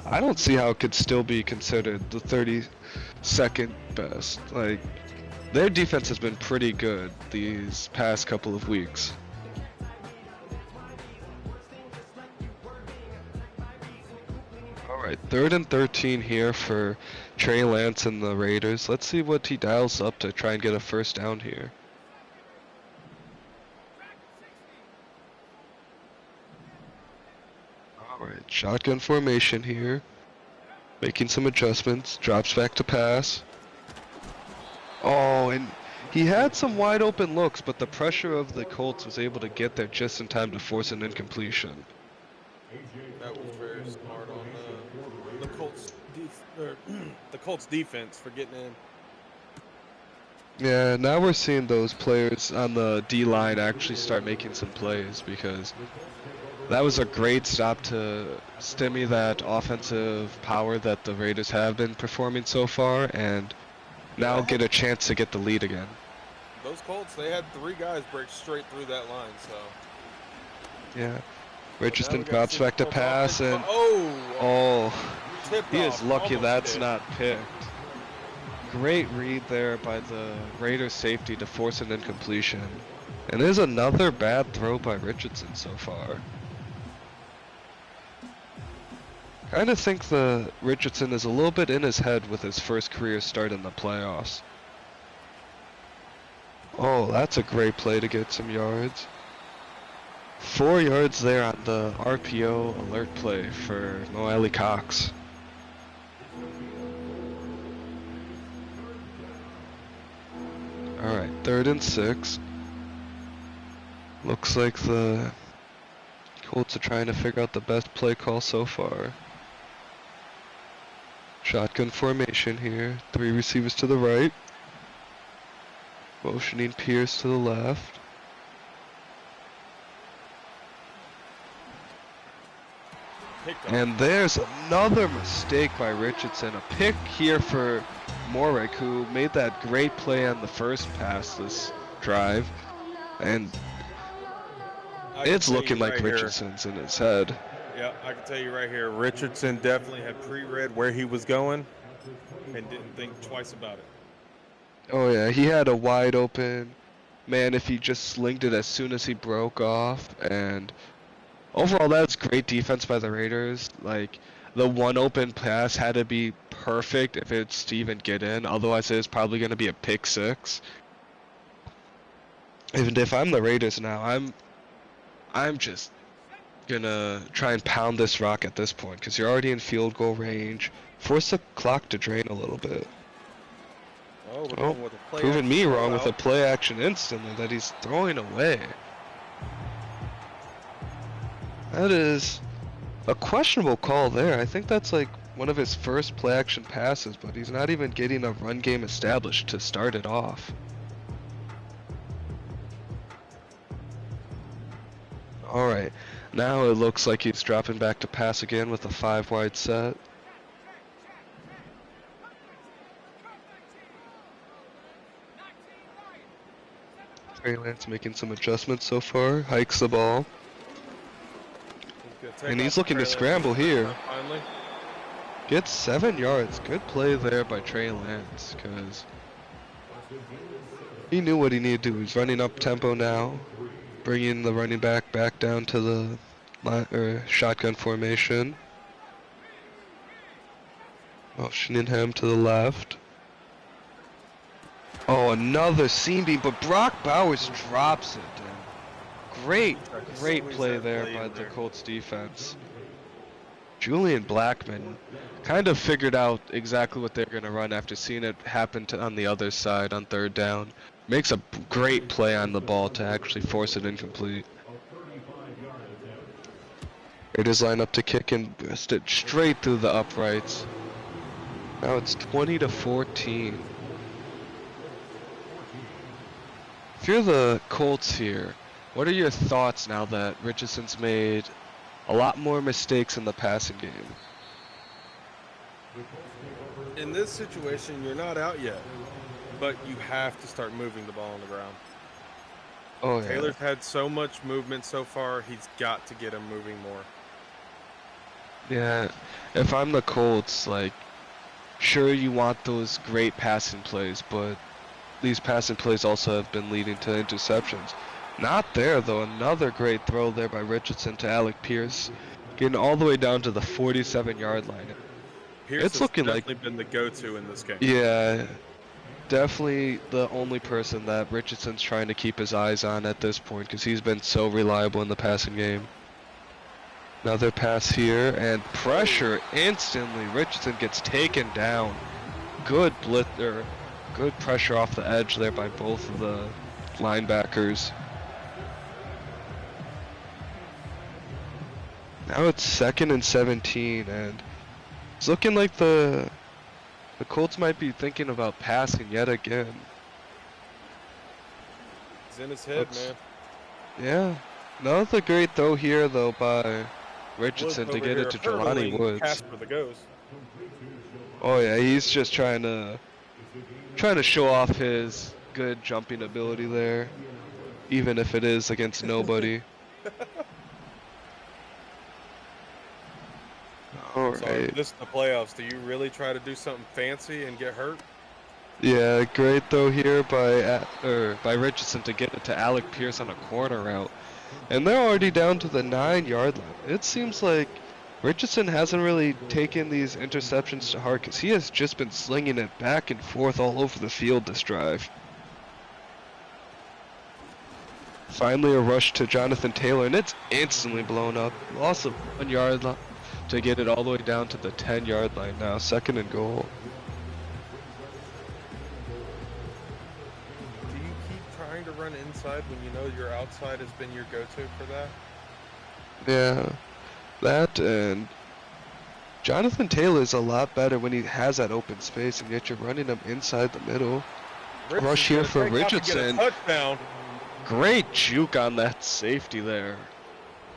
E: I don't see how it could still be considered the 32nd best. Like, their defense has been pretty good these past couple of weeks. Alright, 3rd and 13 here for Trey Lance and the Raiders. Let's see what he dials up to try and get a first down here. Alright, shotgun formation here. Making some adjustments. Drops back to pass. Oh, and he had some wide open looks, but the pressure of the Colts was able to get there just in time to force an incompletion.
D: That was very smart on the Colts the Colts defense for getting in.
E: Yeah, now we're seeing those players on the D-line actually start making some plays, because that was a great stop to stimmy that offensive power that the Raiders have been performing so far, and now get a chance to get the lead again.
D: Those Colts, they had 3 guys break straight through that line, so.
E: Yeah.
D: Now
E: Richardson
D: we gotta
E: drops
D: see
E: back to
D: Colts
E: pass,
D: offense.
E: and
D: Oh, tipped
E: he is
D: off,
E: lucky
D: almost
E: that's
D: did.
E: not picked. Great read there by the Raiders safety to force an incompletion. And there's another bad throw by Richardson so far. Kinda think the Richardson is a little bit in his head with his first career start in the playoffs. Oh, that's a great play to get some yards. 4 yards there on the RPO alert play for Noelle Cox. Alright, 3rd and 6. Looks like the Colts are trying to figure out the best play call so far. Shotgun formation here. 3 receivers to the right. Motioning Pierce to the left.
D: Picked off.
E: And there's another mistake by Richardson. A pick here for Morek, who made that great play on the first pass this drive. And
D: I can
E: it's
D: tell you
E: looking like
D: right here-
E: Richardson's in his head.
D: Yeah, I can tell you right here, Richardson definitely had pre-read where he was going and didn't think twice about it.
E: Oh yeah, he had a wide open man if he just slinged it as soon as he broke off. And overall, that's great defense by the Raiders. Like, the one open pass had to be perfect if it's to even get in, otherwise it's probably going to be a pick 6. Even if I'm the Raiders now, I'm just gonna try and pound this rock at this point, because you're already in field goal range. Force the clock to drain a little bit.
D: Oh, we're
E: Oh,
D: going with a play
E: proving
D: action
E: me wrong with a
D: rollout.
E: play action instantly that he's throwing away. That is a questionable call there. I think that's like one of his first play action passes, but he's not even getting a run game established to start it off. Alright, now it looks like he's dropping back to pass again with a 5 wide set. Trey Lance making some adjustments so far. Hikes the ball.
D: He's gonna take
E: And he's
D: off
E: looking to
D: Trey Lance
E: scramble here.
D: Finally.
E: Gets 7 yards. Good play there by Trey Lance, because he knew what he needed to do. He's running up tempo now, bringing the running back down to the shotgun formation. Motioning him to the left. Oh, another seam beam, but Brock Bowers drops it. Great play there by the Colts defense. Julian Blackman kind of figured out exactly what they're going to run after seeing it happen on the other side on 3rd down. Makes a great play on the ball to actually force it incomplete. Raiders line up to kick and burst it straight through the uprights. Now it's 20-14. If you're the Colts here, what are your thoughts now that Richardson's made a lot more mistakes in the passing game?
D: In this situation, you're not out yet, but you have to start moving the ball on the ground.
E: Oh yeah.
D: Taylor's had so much movement so far, he's got to get him moving more.
E: Yeah, if I'm the Colts, like, sure you want those great passing plays, but these passing plays also have been leading to interceptions. Not there though, another great throw there by Richardson to Alec Pierce, getting all the way down to the 47-yard line.
D: Pierce
E: It's
D: has
E: looking
D: definitely
E: like,
D: been the go-to in this game.
E: yeah, definitely the only person that Richardson's trying to keep his eyes on at this point, because he's been so reliable in the passing game. Another pass here, and pressure instantly. Richardson gets taken down. Good good pressure off the edge there by both of the linebackers. Now it's 2nd and 17, and it's looking like the Colts might be thinking about passing yet again.
D: He's in his head, man.
E: Yeah. Another great throw here though by Richardson to get it to Jelani Woods.
D: Casper the Ghost.
E: Oh yeah, he's just trying to show off his good jumping ability there, even if it is against nobody. All
D: So
E: right.
D: this is the playoffs. Do you really try to do something fancy and get hurt?
E: Yeah, great throw here by Richardson to get it to Alec Pierce on a corner route. And they're already down to the 9-yard line. It seems like Richardson hasn't really taken these interceptions to heart, because he has just been slinging it back and forth all over the field this drive. Finally a rush to Jonathan Taylor, and it's instantly blown up. Loss of 1 yard to get it all the way down to the 10-yard line now. 2nd and goal.
D: Do you keep trying to run inside when you know your outside has been your go-to for that?
E: Yeah, that, and Jonathan Taylor is a lot better when he has that open space, and yet you're running him inside the middle. Rush here for Richardson.
D: Touchdown.
E: Great juke on that safety there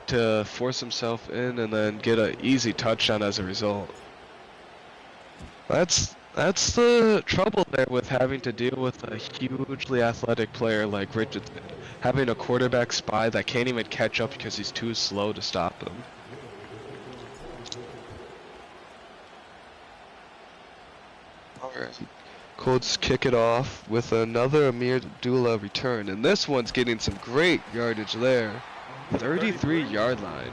E: to force himself in and then get an easy touchdown as a result. That's the trouble there with having to deal with a hugely athletic player like Richardson. Having a quarterback spy that can't even catch up because he's too slow to stop him. Alright. Colts kick it off with another Amir Abdullah return, and this one's getting some great yardage there. 33-yard line.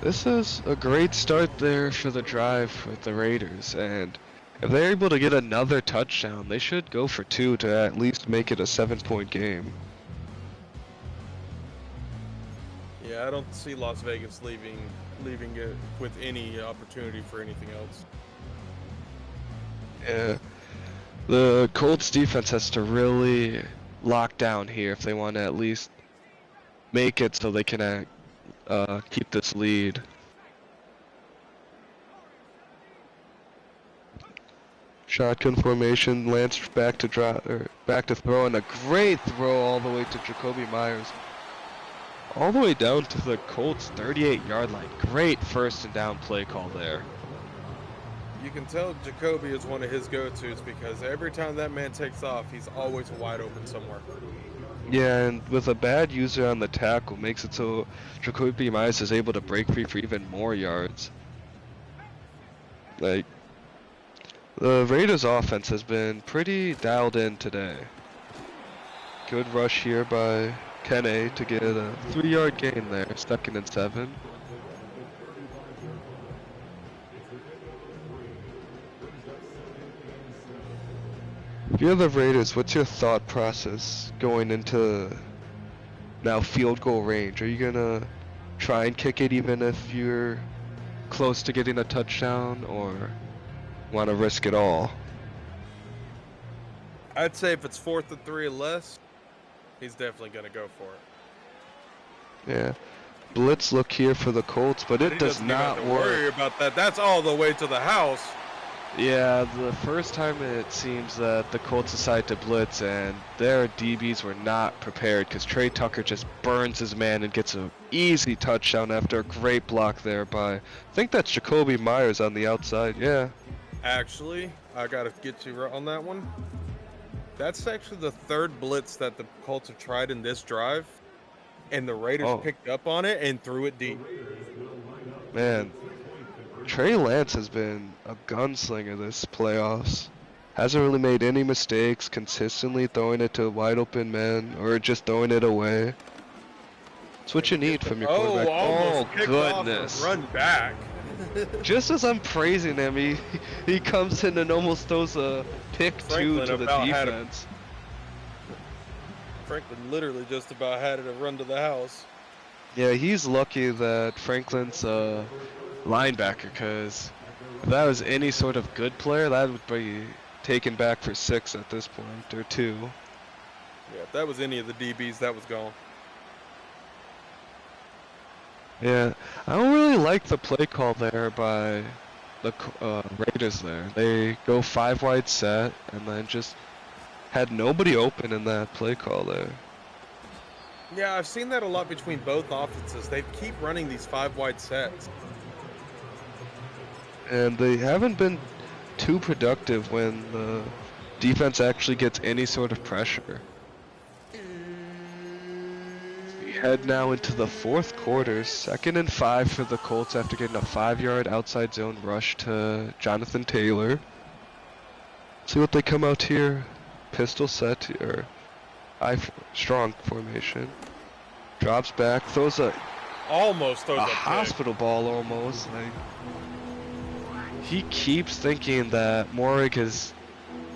E: This is a great start there for the drive with the Raiders, and if they're able to get another touchdown, they should go for 2 to at least make it a 7-point game.
D: Yeah, I don't see Las Vegas leaving it with any opportunity for anything else.
E: Yeah, the Colts defense has to really lock down here if they want to at least make it so they can keep this lead. Shotgun formation, Lance back to throw, and a great throw all the way to Jacoby Myers. All the way down to the Colts 38-yard line. Great 1st and down play call there.
D: You can tell Jacoby is one of his go-tos because every time that man takes off, he's always wide open somewhere.
E: Yeah, and with a bad user on the tackle, makes it so Jacoby Myers is able to break free for even more yards. Like, the Raiders' offense has been pretty dialed in today. Good rush here by Kenny to get a 3-yard gain there, 2nd and 7. If you're the Raiders, what's your thought process going into now field goal range? Are you gonna try and kick it even if you're close to getting a touchdown, or want to risk it all?
D: I'd say if it's 4th and 3 or less, he's definitely going to go for it.
E: Yeah. Blitz look here for the Colts, but it
D: He
E: does
D: doesn't even have
E: not
D: to worry
E: work.
D: about that. That's all the way to the house.
E: Yeah, the first time it seems that the Colts decide to blitz and their DBs were not prepared because Trey Tucker just burns his man and gets an easy touchdown after a great block there by, I think that's Jacoby Myers on the outside, yeah.
D: Actually, I got to get you right on that one. That's actually the 3rd blitz that the Colts have tried in this drive, and the Raiders picked up on it and threw it deep.
E: Man, Trey Lance has been a gunslinger this playoffs. Hasn't really made any mistakes, consistently throwing it to wide open men or just throwing it away. That's what you need from your quarterback.
D: Almost picked off
E: goodness.
D: and run back.
E: Just as I'm praising him, he comes in and almost throws a pick
D: Franklin
E: to the
D: about had
E: defense.
D: Franklin literally just about had it a run to the house.
E: Yeah, he's lucky that Franklin's a linebacker, because if that was any sort of good player, that would be taken back for 6 at this point, or 2.
D: Yeah, if that was any of the DBs, that was gone.
E: Yeah, I don't really like the play call there by the Raiders there. They go 5 wide set and then just had nobody open in that play call there.
D: Yeah, I've seen that a lot between both offenses. They keep running these 5 wide sets.
E: And they haven't been too productive when the defense actually gets any sort of pressure. We head now into the 4th quarter, 2nd and 5 for the Colts after getting a 5-yard outside zone rush to Jonathan Taylor. See what they come out here. Pistol set or strong formation. Drops back, throws
D: Almost throws
E: a
D: a pick.
E: hospital ball almost. Like, he keeps thinking that Morig is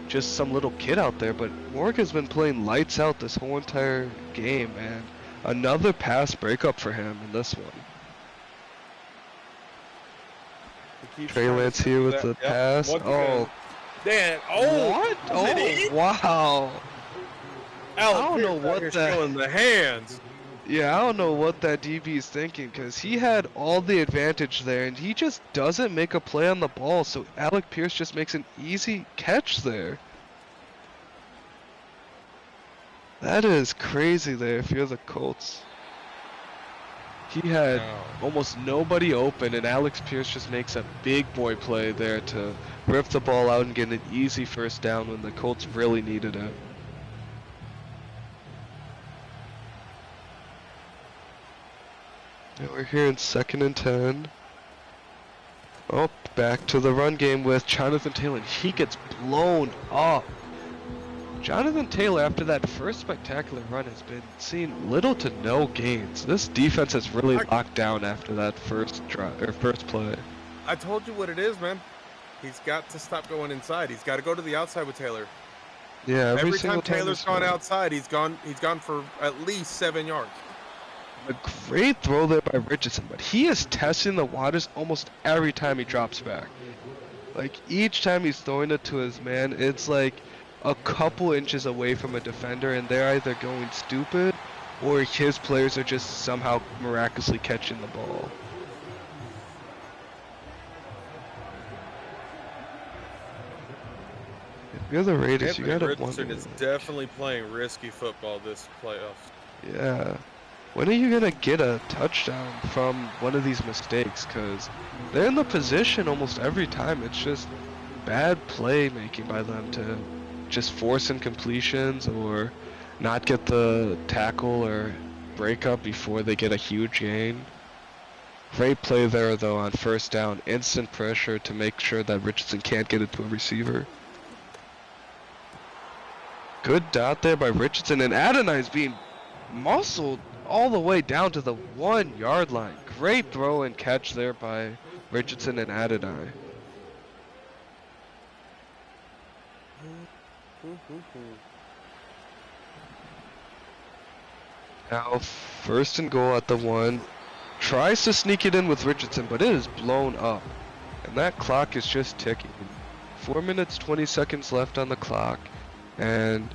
E: just some little kid out there, but Morig has been playing lights out this whole entire game, and another pass breakup for him in this one. Trey Lance here with the pass. Oh,
D: Dan. Oh,
E: what?
D: was it in?
E: Oh, wow. I don't know what
D: that.
E: that.
D: Showing the hands.
E: Yeah, I don't know what that DB is thinking, because he had all the advantage there, and he just doesn't make a play on the ball, so Alec Pierce just makes an easy catch there. That is crazy there if you're the Colts. He had almost nobody open, and Alex Pierce just makes a big boy play there to rip the ball out and get an easy 1st down when the Colts really needed it. Yeah, we're here in 2nd and 10. Oh, back to the run game with Jonathan Taylor. He gets blown up. Jonathan Taylor, after that first spectacular run, has been seeing little to no gains. This defense has really locked down after that first play.
D: I told you what it is, man. He's got to stop going inside. He's got to go to the outside with Taylor.
E: Yeah,
D: every
E: single
D: time Taylor's gone
E: out.
D: outside, he's gone for at least 7 yards.
E: A great throw there by Richardson, but he is testing the waters almost every time he drops back. Like, each time he's throwing it to his man, it's like a couple inches away from a defender, and they're either going stupid or his players are just somehow miraculously catching the ball. If you're the Raiders, you gotta
D: Richardson
E: wonder.
D: is definitely playing risky football this playoff.
E: Yeah. when are you gonna get a touchdown from one of these mistakes? Cause they're in the position almost every time. It's just bad play making by them to just force incompletions or not get the tackle or break up before they get a huge gain. Great play there though on first down. Instant pressure to make sure that Richardson can't get it to a receiver. Good dot there by Richardson, and Adonai's being muscled all the way down to the 1 yard line. Great throw and catch there by Richardson and Adonai. Now first and goal at the 1. Tries to sneak it in with Richardson, but it is blown up. And that clock is just ticking. 4 minutes 20 seconds left on the clock. And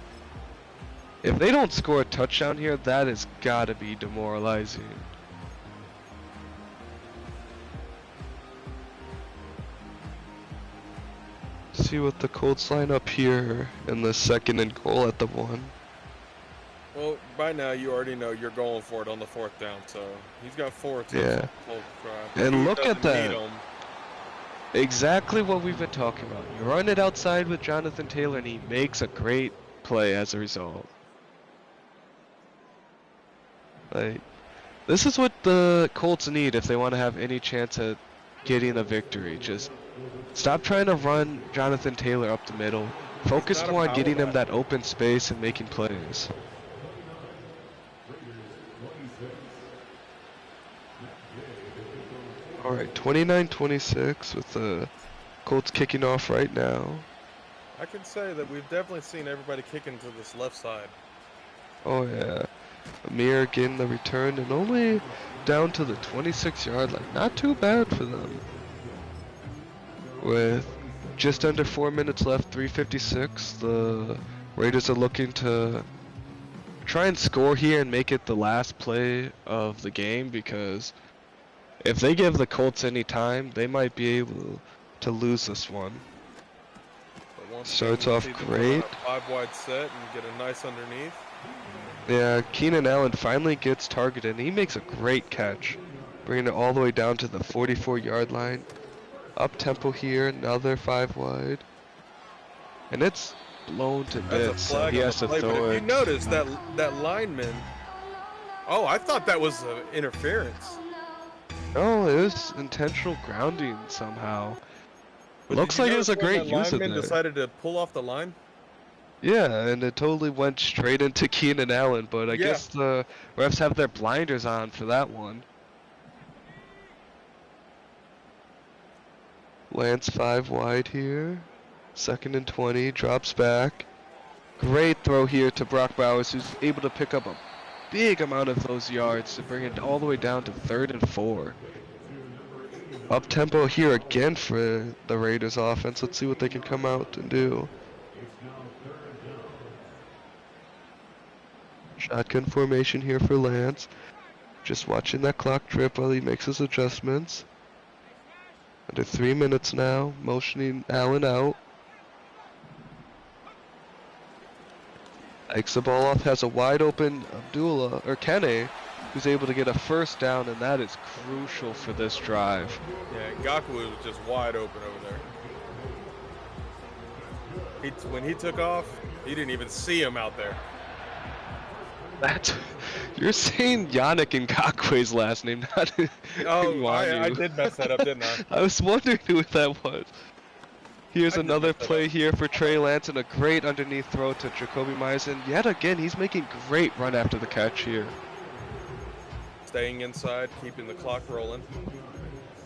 E: if they don't score a touchdown here, that has got to be demoralizing. See what the Colts line up here in the second and goal at the 1.
D: Well, by now you already know you're going for it on the 4th down, so he's got 4 attempts.
E: Yeah.
D: Full drive.
E: And
D: He
E: look at
D: doesn't need
E: that.
D: 'em.
E: Exactly what we've been talking about. You run it outside with Jonathan Taylor and he makes a great play as a result. Like, this is what the Colts need if they want to have any chance at getting a victory. Just stop trying to run Jonathan Taylor up the middle. Focus
D: not a
E: more on
D: power
E: getting him
D: back.
E: that open space and making plays. Alright, 29-26 with the Colts kicking off right now.
D: I can say that we've definitely seen everybody kicking to this left side.
E: Oh yeah. Amir getting the return and only down to the 26-yard line. Not too bad for them. With just under 4 minutes left, 3:56, the Raiders are looking to try and score here and make it the last play of the game, because if they give the Colts any time, they might be able to lose this one.
D: But once
E: Starts
D: again, we
E: off
D: see them
E: great.
D: run a 5-wide set and get a nice underneath.
E: Yeah, Keenan Allen finally gets targeted and he makes a great catch, bringing it all the way down to the 44-yard line. Up tempo here, another 5 wide. And it's blown to
D: That's a
E: bits, so
D: flag
E: he
D: on
E: has
D: the
E: to
D: play, but
E: throw
D: if you
E: it.
D: notice that lineman. Oh, I thought that was interference.
E: No, it was intentional grounding somehow.
D: But
E: Looks
D: did you
E: like it was a
D: notice when
E: great
D: that
E: use of
D: lineman
E: it.
D: decided to pull off the line?
E: Yeah, and it totally went straight into Keenan Allen, but I
D: Yeah.
E: guess the refs have their blinders on for that one. Lance 5 wide here. 2nd and 20, drops back. Great throw here to Brock Bowers, who's able to pick up a big amount of those yards to bring it all the way down to 3rd and 4. Up tempo here again for the Raiders offense. Let's see what they can come out and do. Shotgun formation here for Lance. Just watching that clock drip while he makes his adjustments. Under 3 minutes now, motioning Allen out. Takes the ball off, has a wide open Kene, who's able to get a 1st down, and that is crucial for this drive.
D: Yeah, Ngakwe was just wide open over there. When he took off, he didn't even see him out there.
E: You're saying Yannick Ngakwe's last name, not
D: Oh,
E: Nwannu.
D: I did mess that up, didn't I?
E: I was wondering who that was. Here's
D: I did
E: another
D: mess that
E: play
D: up.
E: here for Trey Lance and a great underneath throw to Jacoby Myers. And yet again, he's making great run after the catch here.
D: Staying inside, keeping the clock rolling.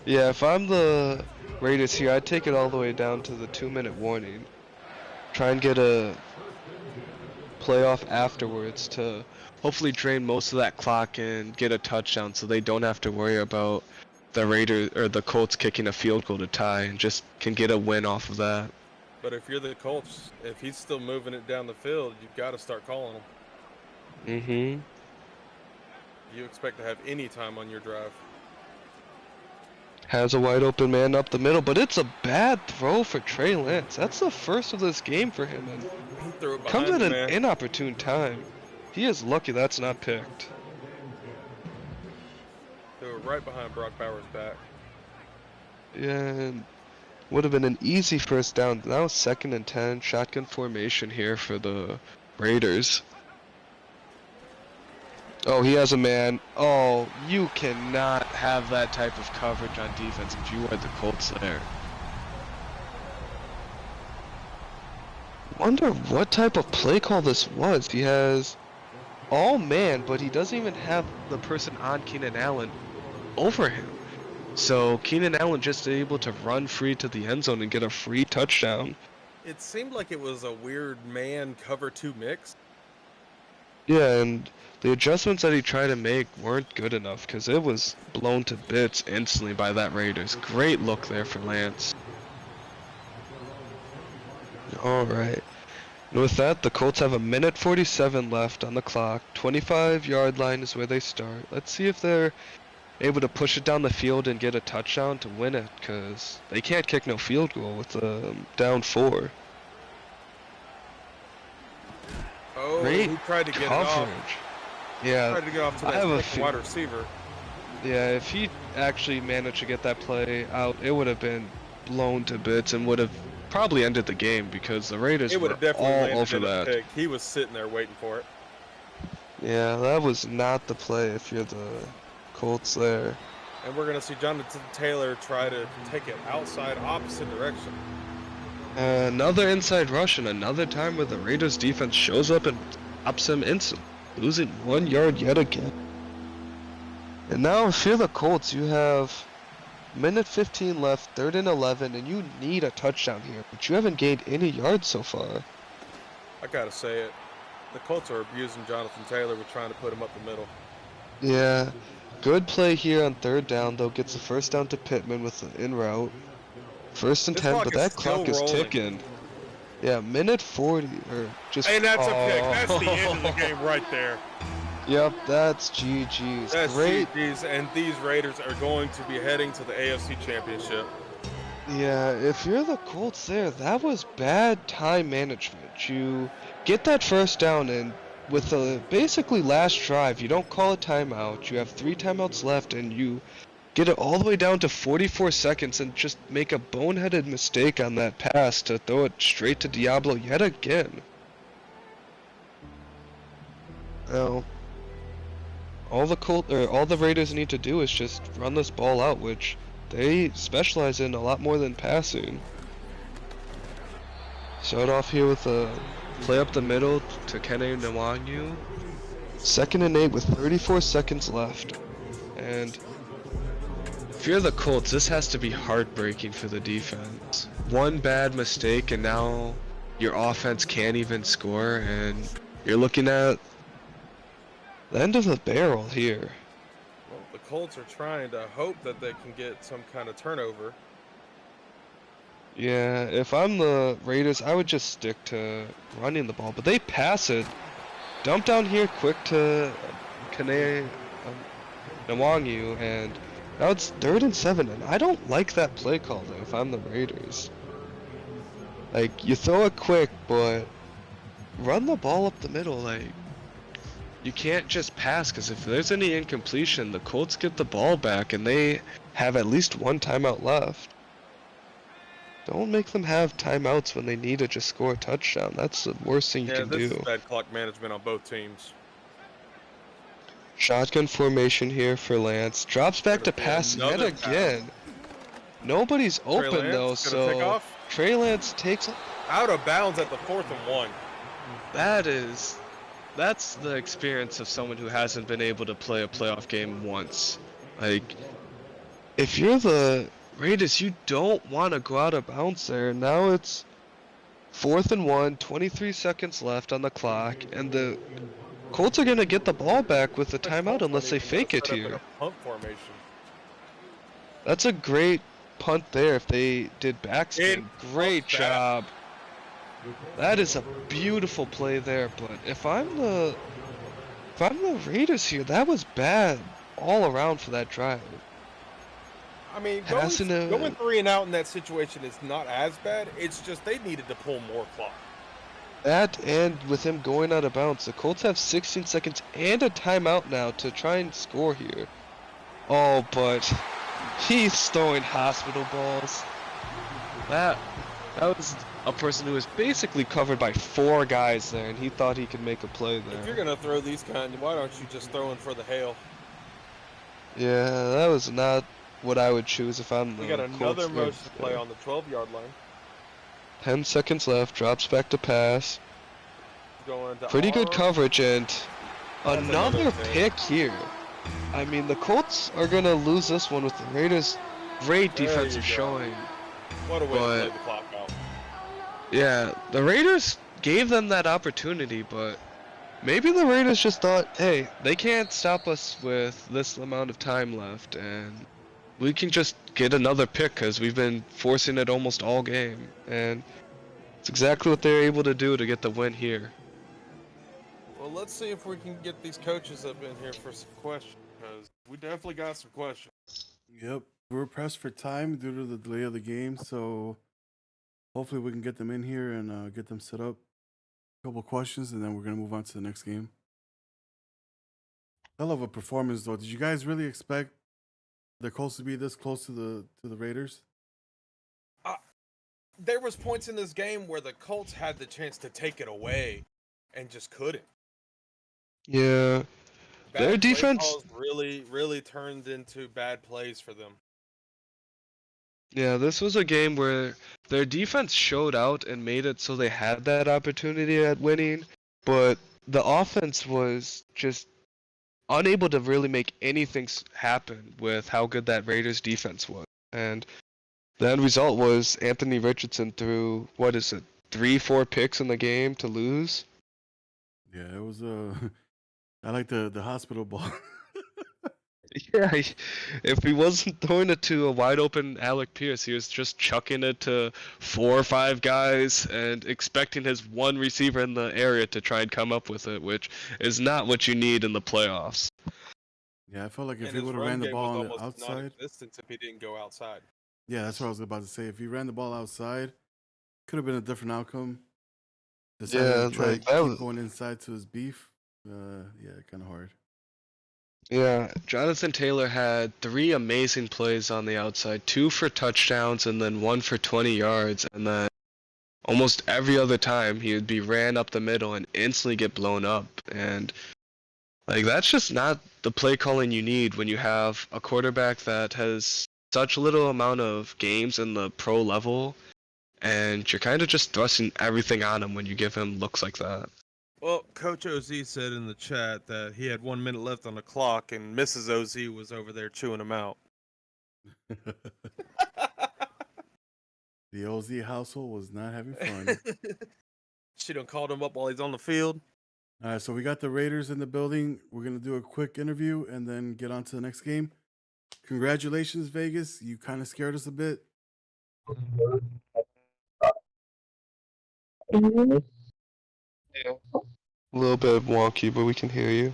E: Yeah, if I'm the Raiders here, I'd take it all the way down to the 2-minute warning. Try and get a playoff afterwards to hopefully drain most of that clock and get a touchdown so they don't have to worry about the Raiders or the Colts kicking a field goal to tie and just can get a win off of that.
D: But if you're the Colts, if he's still moving it down the field, you've got to start calling him.
E: Mm-hmm.
D: You expect to have any time on your drive.
E: Has a wide open man up the middle, but it's a bad throw for Trey Lance. That's the first of this game for him, and
D: He threw it
E: comes
D: behind
E: at
D: the
E: an
D: man.
E: inopportune time. He is lucky that's not picked.
D: right behind Brock Bowers' back.
E: Yeah, and would have been an easy first down. Now 2nd and 10, shotgun formation here for the Raiders. Oh, he has a man. Oh, you cannot have that type of coverage on defense if you are the Colts there. Wonder what type of play call this was. He has all man, but he doesn't even have the person on Keenan Allen over him. So Keenan Allen just able to run free to the end zone and get a free touchdown.
D: It seemed like it was a weird man cover 2 mix.
E: Yeah, and the adjustments that he tried to make weren't good enough because it was blown to bits instantly by that Raiders. Great look there for Lance. Alright. And with that, the Colts have 1:47 left on the clock. 25-yard line is where they start. Let's see if they're able to push it down the field and get a touchdown to win it, because they can't kick no field goal with down 4.
D: Oh,
E: Great
D: he tried to get
E: coverage.
D: it off.
E: Yeah,
D: Tried to get off to
E: I
D: that
E: have a
D: second wide receiver.
E: yeah, if he actually managed to get that play out, it would have been blown to bits and would have probably ended the game because the Raiders
D: It would
E: were
D: have definitely
E: all
D: landed
E: over
D: in a
E: that.
D: pick. He was sitting there waiting for it.
E: Yeah, that was not the play if you're the Colts there.
D: And we're going to see Jonathan Taylor try to take it outside, opposite direction.
E: Another inside rush and another time where the Raiders defense shows up and stops him instantly, losing 1 yard yet again. And now if you're the Colts, you have 1:15 left, 3rd and 11, and you need a touchdown here, but you haven't gained any yards so far.
D: I got to say it. The Colts are abusing Jonathan Taylor with trying to put him up the middle.
E: Yeah, good play here on 3rd down, though, gets the first down to Pittman with the in route. 1st and
D: This
E: 10,
D: clock
E: but
D: is
E: that
D: still
E: clock is
D: rolling.
E: ticking. Yeah, 1:40, or just...
D: And that's a pick.
E: Oh.
D: That's the end of the game right there.
E: Yep, that's GG's.
D: That's
E: Great.
D: GG's, and these Raiders are going to be heading to the AFC Championship.
E: Yeah, if you're the Colts there, that was bad time management. You get that first down, and with the basically last drive, you don't call a timeout. You have 3 timeouts left, and you get it all the way down to 44 seconds and just make a boneheaded mistake on that pass to throw it straight to Diablo yet again. Now, all the Raiders need to do is just run this ball out, which they specialize in a lot more than passing. Start off here with a play up the middle to Kene Nwangu. 2nd and 8 with 34 seconds left. And if you're the Colts, this has to be heartbreaking for the defense. One bad mistake and now your offense can't even score, and you're looking at the end of the barrel here.
D: Well, the Colts are trying to hope that they can get some kind of turnover.
E: Yeah, if I'm the Raiders, I would just stick to running the ball, but they pass it. Dump down here quick to Kene Nwangu, and now it's 3rd and 7, and I don't like that play call though if I'm the Raiders. Like, you throw it quick, but run the ball up the middle. Like, you can't just pass, because if there's any incompletion, the Colts get the ball back and they have at least 1 timeout left. Don't make them have timeouts when they need to just score a touchdown. That's the worst thing you can
D: this
E: do.
D: is bad clock management on both teams.
E: Shotgun formation here for Lance. Drops back to pass yet
D: another
E: again. Nobody's open though,
D: Lance gonna pick
E: so
D: off.
E: Trey Lance takes...
D: Out of bounds at the 4th and 1.
E: That's the experience of someone who hasn't been able to play a playoff game once. Like, if you're the Raiders, you don't want to go out of bounds there. Now it's 4th and 1, 23 seconds left on the clock, and the Colts are going to get the ball back with the timeout unless they fake it
D: Set up in
E: here.
D: a punt formation.
E: That's a great punt there if they did backspin. Great job. That is a beautiful play there, but if I'm the Raiders here, that was bad all around for that drive.
D: I mean,
E: Passing
D: going 3 and out in that situation is not as bad. It's just they needed to pull more clock.
E: That, and with him going out of bounds, the Colts have 16 seconds and a timeout now to try and score here. Oh, but he's throwing hospital balls. That was a person who was basically covered by 4 guys there, and he thought he could make a play
D: If you're
E: there.
D: gonna throw these kind, why don't you just throw in for the hail?
E: Yeah, that was not what I would choose if I'm
D: We
E: the
D: got another
E: Colts.
D: motion play on the 12-yard line.
E: 10 seconds left, drops back to pass.
D: Going to
E: Pretty good
D: R.
E: coverage, and
D: That's
E: another
D: another
E: pick here. I mean, the Colts are gonna lose this one with the Raiders' great
D: There
E: defensive
D: you go.
E: showing.
D: What a way to
E: But
D: play the clock out.
E: yeah, the Raiders gave them that opportunity, but maybe the Raiders just thought, hey, they can't stop us with this amount of time left, and we can just get another pick because we've been forcing it almost all game. And it's exactly what they're able to do to get the win here.
D: Well, let's see if we can get these coaches up in here for some questions, because we definitely got some questions.
C: Yep. We're pressed for time due to the delay of the game, so hopefully we can get them in here and get them set up. A couple questions, and then we're gonna move on to the next game. Hell of a performance, though. Did you guys really expect the Colts to be this close to the Raiders?
D: There was points in this game where the Colts had the chance to take it away and just couldn't.
E: Yeah, their
D: Bad play
E: defense.
D: calls really turned into bad plays for them.
E: Yeah, this was a game where their defense showed out and made it so they had that opportunity at winning, but the offense was just unable to really make anything happen with how good that Raiders defense was. And the end result was Anthony Richardson threw, 3-4 picks in the game to lose.
C: Yeah, it was I like the hospital ball.
E: Yeah, if he wasn't throwing it to a wide open Alec Pierce, he was just chucking it to 4 or 5 guys and expecting his one receiver in the area to try and come up with it, which is not what you need in the playoffs.
C: Yeah, I felt like if
D: And
C: he
D: his
C: would have
D: run
C: ran the
D: game
C: ball
D: was
C: on the
D: almost
C: outside.
D: non-existent if he didn't go outside.
C: Yeah, that's what I was about to say. If he ran the ball outside, could have been a different outcome. Decided
E: Yeah,
C: to try
E: like
C: to
E: that
C: keep
E: was.
C: going inside to his beef. Yeah, kind of hard.
E: Yeah, Jonathan Taylor had 3 amazing plays on the outside, 2 for touchdowns and then 1 for 20 yards, and then almost every other time he would be ran up the middle and instantly get blown up. And like that's just not the play calling you need when you have a quarterback that has such little amount of games in the pro level, and you're kind of just thrusting everything on him when you give him looks like that.
D: Well, Coach OZ said in the chat that he had 1 minute left on the clock, and Mrs. OZ was over there chewing him out.
C: The OZ household was not having fun.
D: She done called him up while he's on the field.
C: All right, so we got the Raiders in the building. We're going to do a quick interview and then get on to the next game. Congratulations, Vegas. You kind of scared us a bit.
E: Yeah. A little bit wonky, but we can hear you.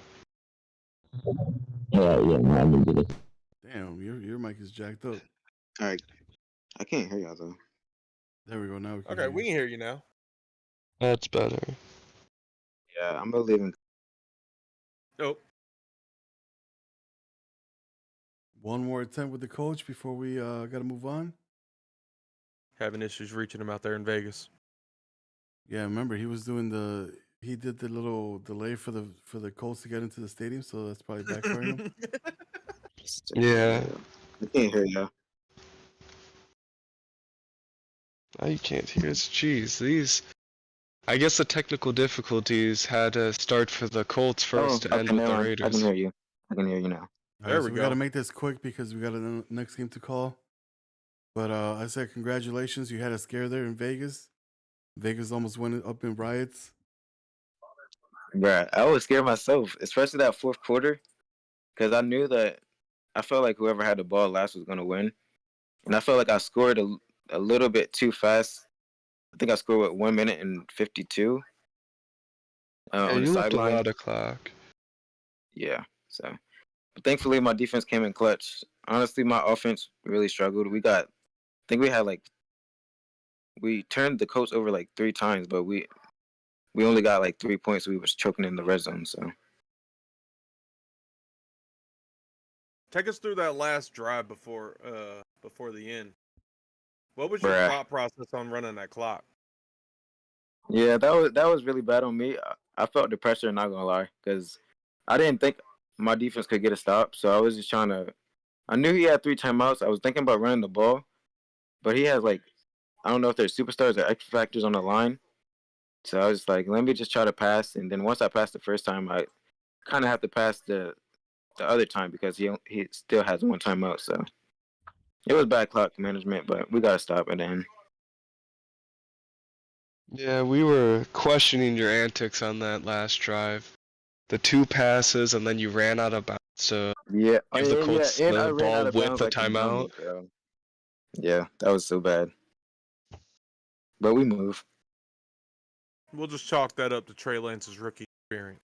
C: Damn, your mic is jacked up.
F: Alright. I can't hear y'all though.
C: There we go. Now we can
D: Okay,
C: hear
D: we
C: you.
D: can hear you now.
E: That's better.
F: Yeah, I'm gonna leave in.
D: Oh,
C: One more attempt with the coach before we got to move on.
D: having issues reaching him out there in Vegas.
C: Yeah, remember he did the little delay for the Colts to get into the stadium, so that's probably backfiring him.
E: Yeah.
F: I can't hear y'all.
E: Now you can't hear us. Jeez, these. I guess the technical difficulties had to start for the Colts first to end
F: okay,
E: with the
F: never mind. I
E: Raiders.
F: can hear you. I can hear you now.
C: All
D: There
C: right,
D: we
C: so we got to
D: go.
C: make this quick because we got a next game to call. But I said congratulations. You had a scare there in Vegas. Vegas almost went up in riots.
F: Bruh, I was scared myself, especially that fourth quarter, because I knew that I felt like whoever had the ball last was gonna win, and I felt like I scored a little bit too fast. I think I scored with 1 minute and 52
E: Yeah,
F: on the
E: you left a
F: sideline.
E: lot of clock.
F: Yeah, so but thankfully my defense came in clutch. Honestly, my offense really struggled. I think we turned the Colts over like 3 times, but we only got like 3 points. We was choking in the red zone. So
D: Take us through that last drive before the end. What was your
F: Bruh.
D: thought process on running that clock?
F: Yeah, that was really bad on me. I felt the pressure, not gonna lie, because I didn't think my defense could get a stop. So I was just trying to. I knew he had 3 timeouts. I was thinking about running the ball, but he has like, I don't know if there's superstars or X factors on the line. So I was like, let me just try to pass. And then once I passed the first time, I kind of have to pass the other time because he still has 1 timeout. So it was bad clock management, but we gotta stop it. And
E: Yeah, we were questioning your antics on that last drive. The 2 passes and then you ran out of bounds. So
F: yeah,
E: give the Colts
F: and I
E: the
F: ran out
E: ball
F: of
E: with
F: bounds
E: the
F: like a dummy,
E: timeout.
F: bro. Yeah, that was so bad. But we move.
D: We'll just chalk that up to Trey Lance's rookie experience.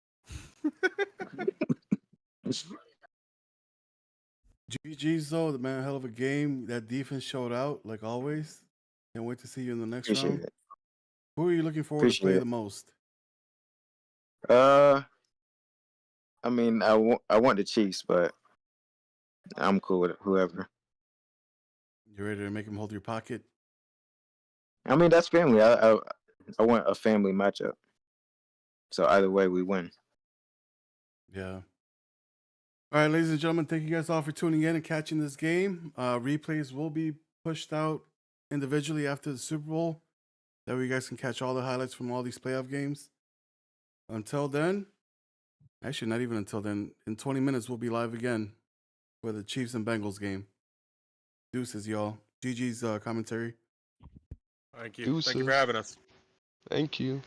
C: GG's though, the man, hell of a game. That defense showed out like always. Can't wait to see you in the next
F: Appreciate
C: round.
F: it.
C: Who are you looking forward to
F: Appreciate
C: play
F: it.
C: the most?
F: I mean, I want the Chiefs, but I'm cool with whoever.
C: You ready to make him hold your pocket?
F: I mean, that's family. I want a family matchup. So either way, we win.
C: Yeah. All right, ladies and gentlemen, thank you guys all for tuning in and catching this game. Replays will be pushed out individually after the Super Bowl. That way you guys can catch all the highlights from all these playoff games. Until then, actually not even until then, in 20 minutes we'll be live again for the Chiefs and Bengals game. Deuces, y'all. GG's commentary.
D: Thank you.
E: Deuces.
D: Thank you for having us.
E: Thank you.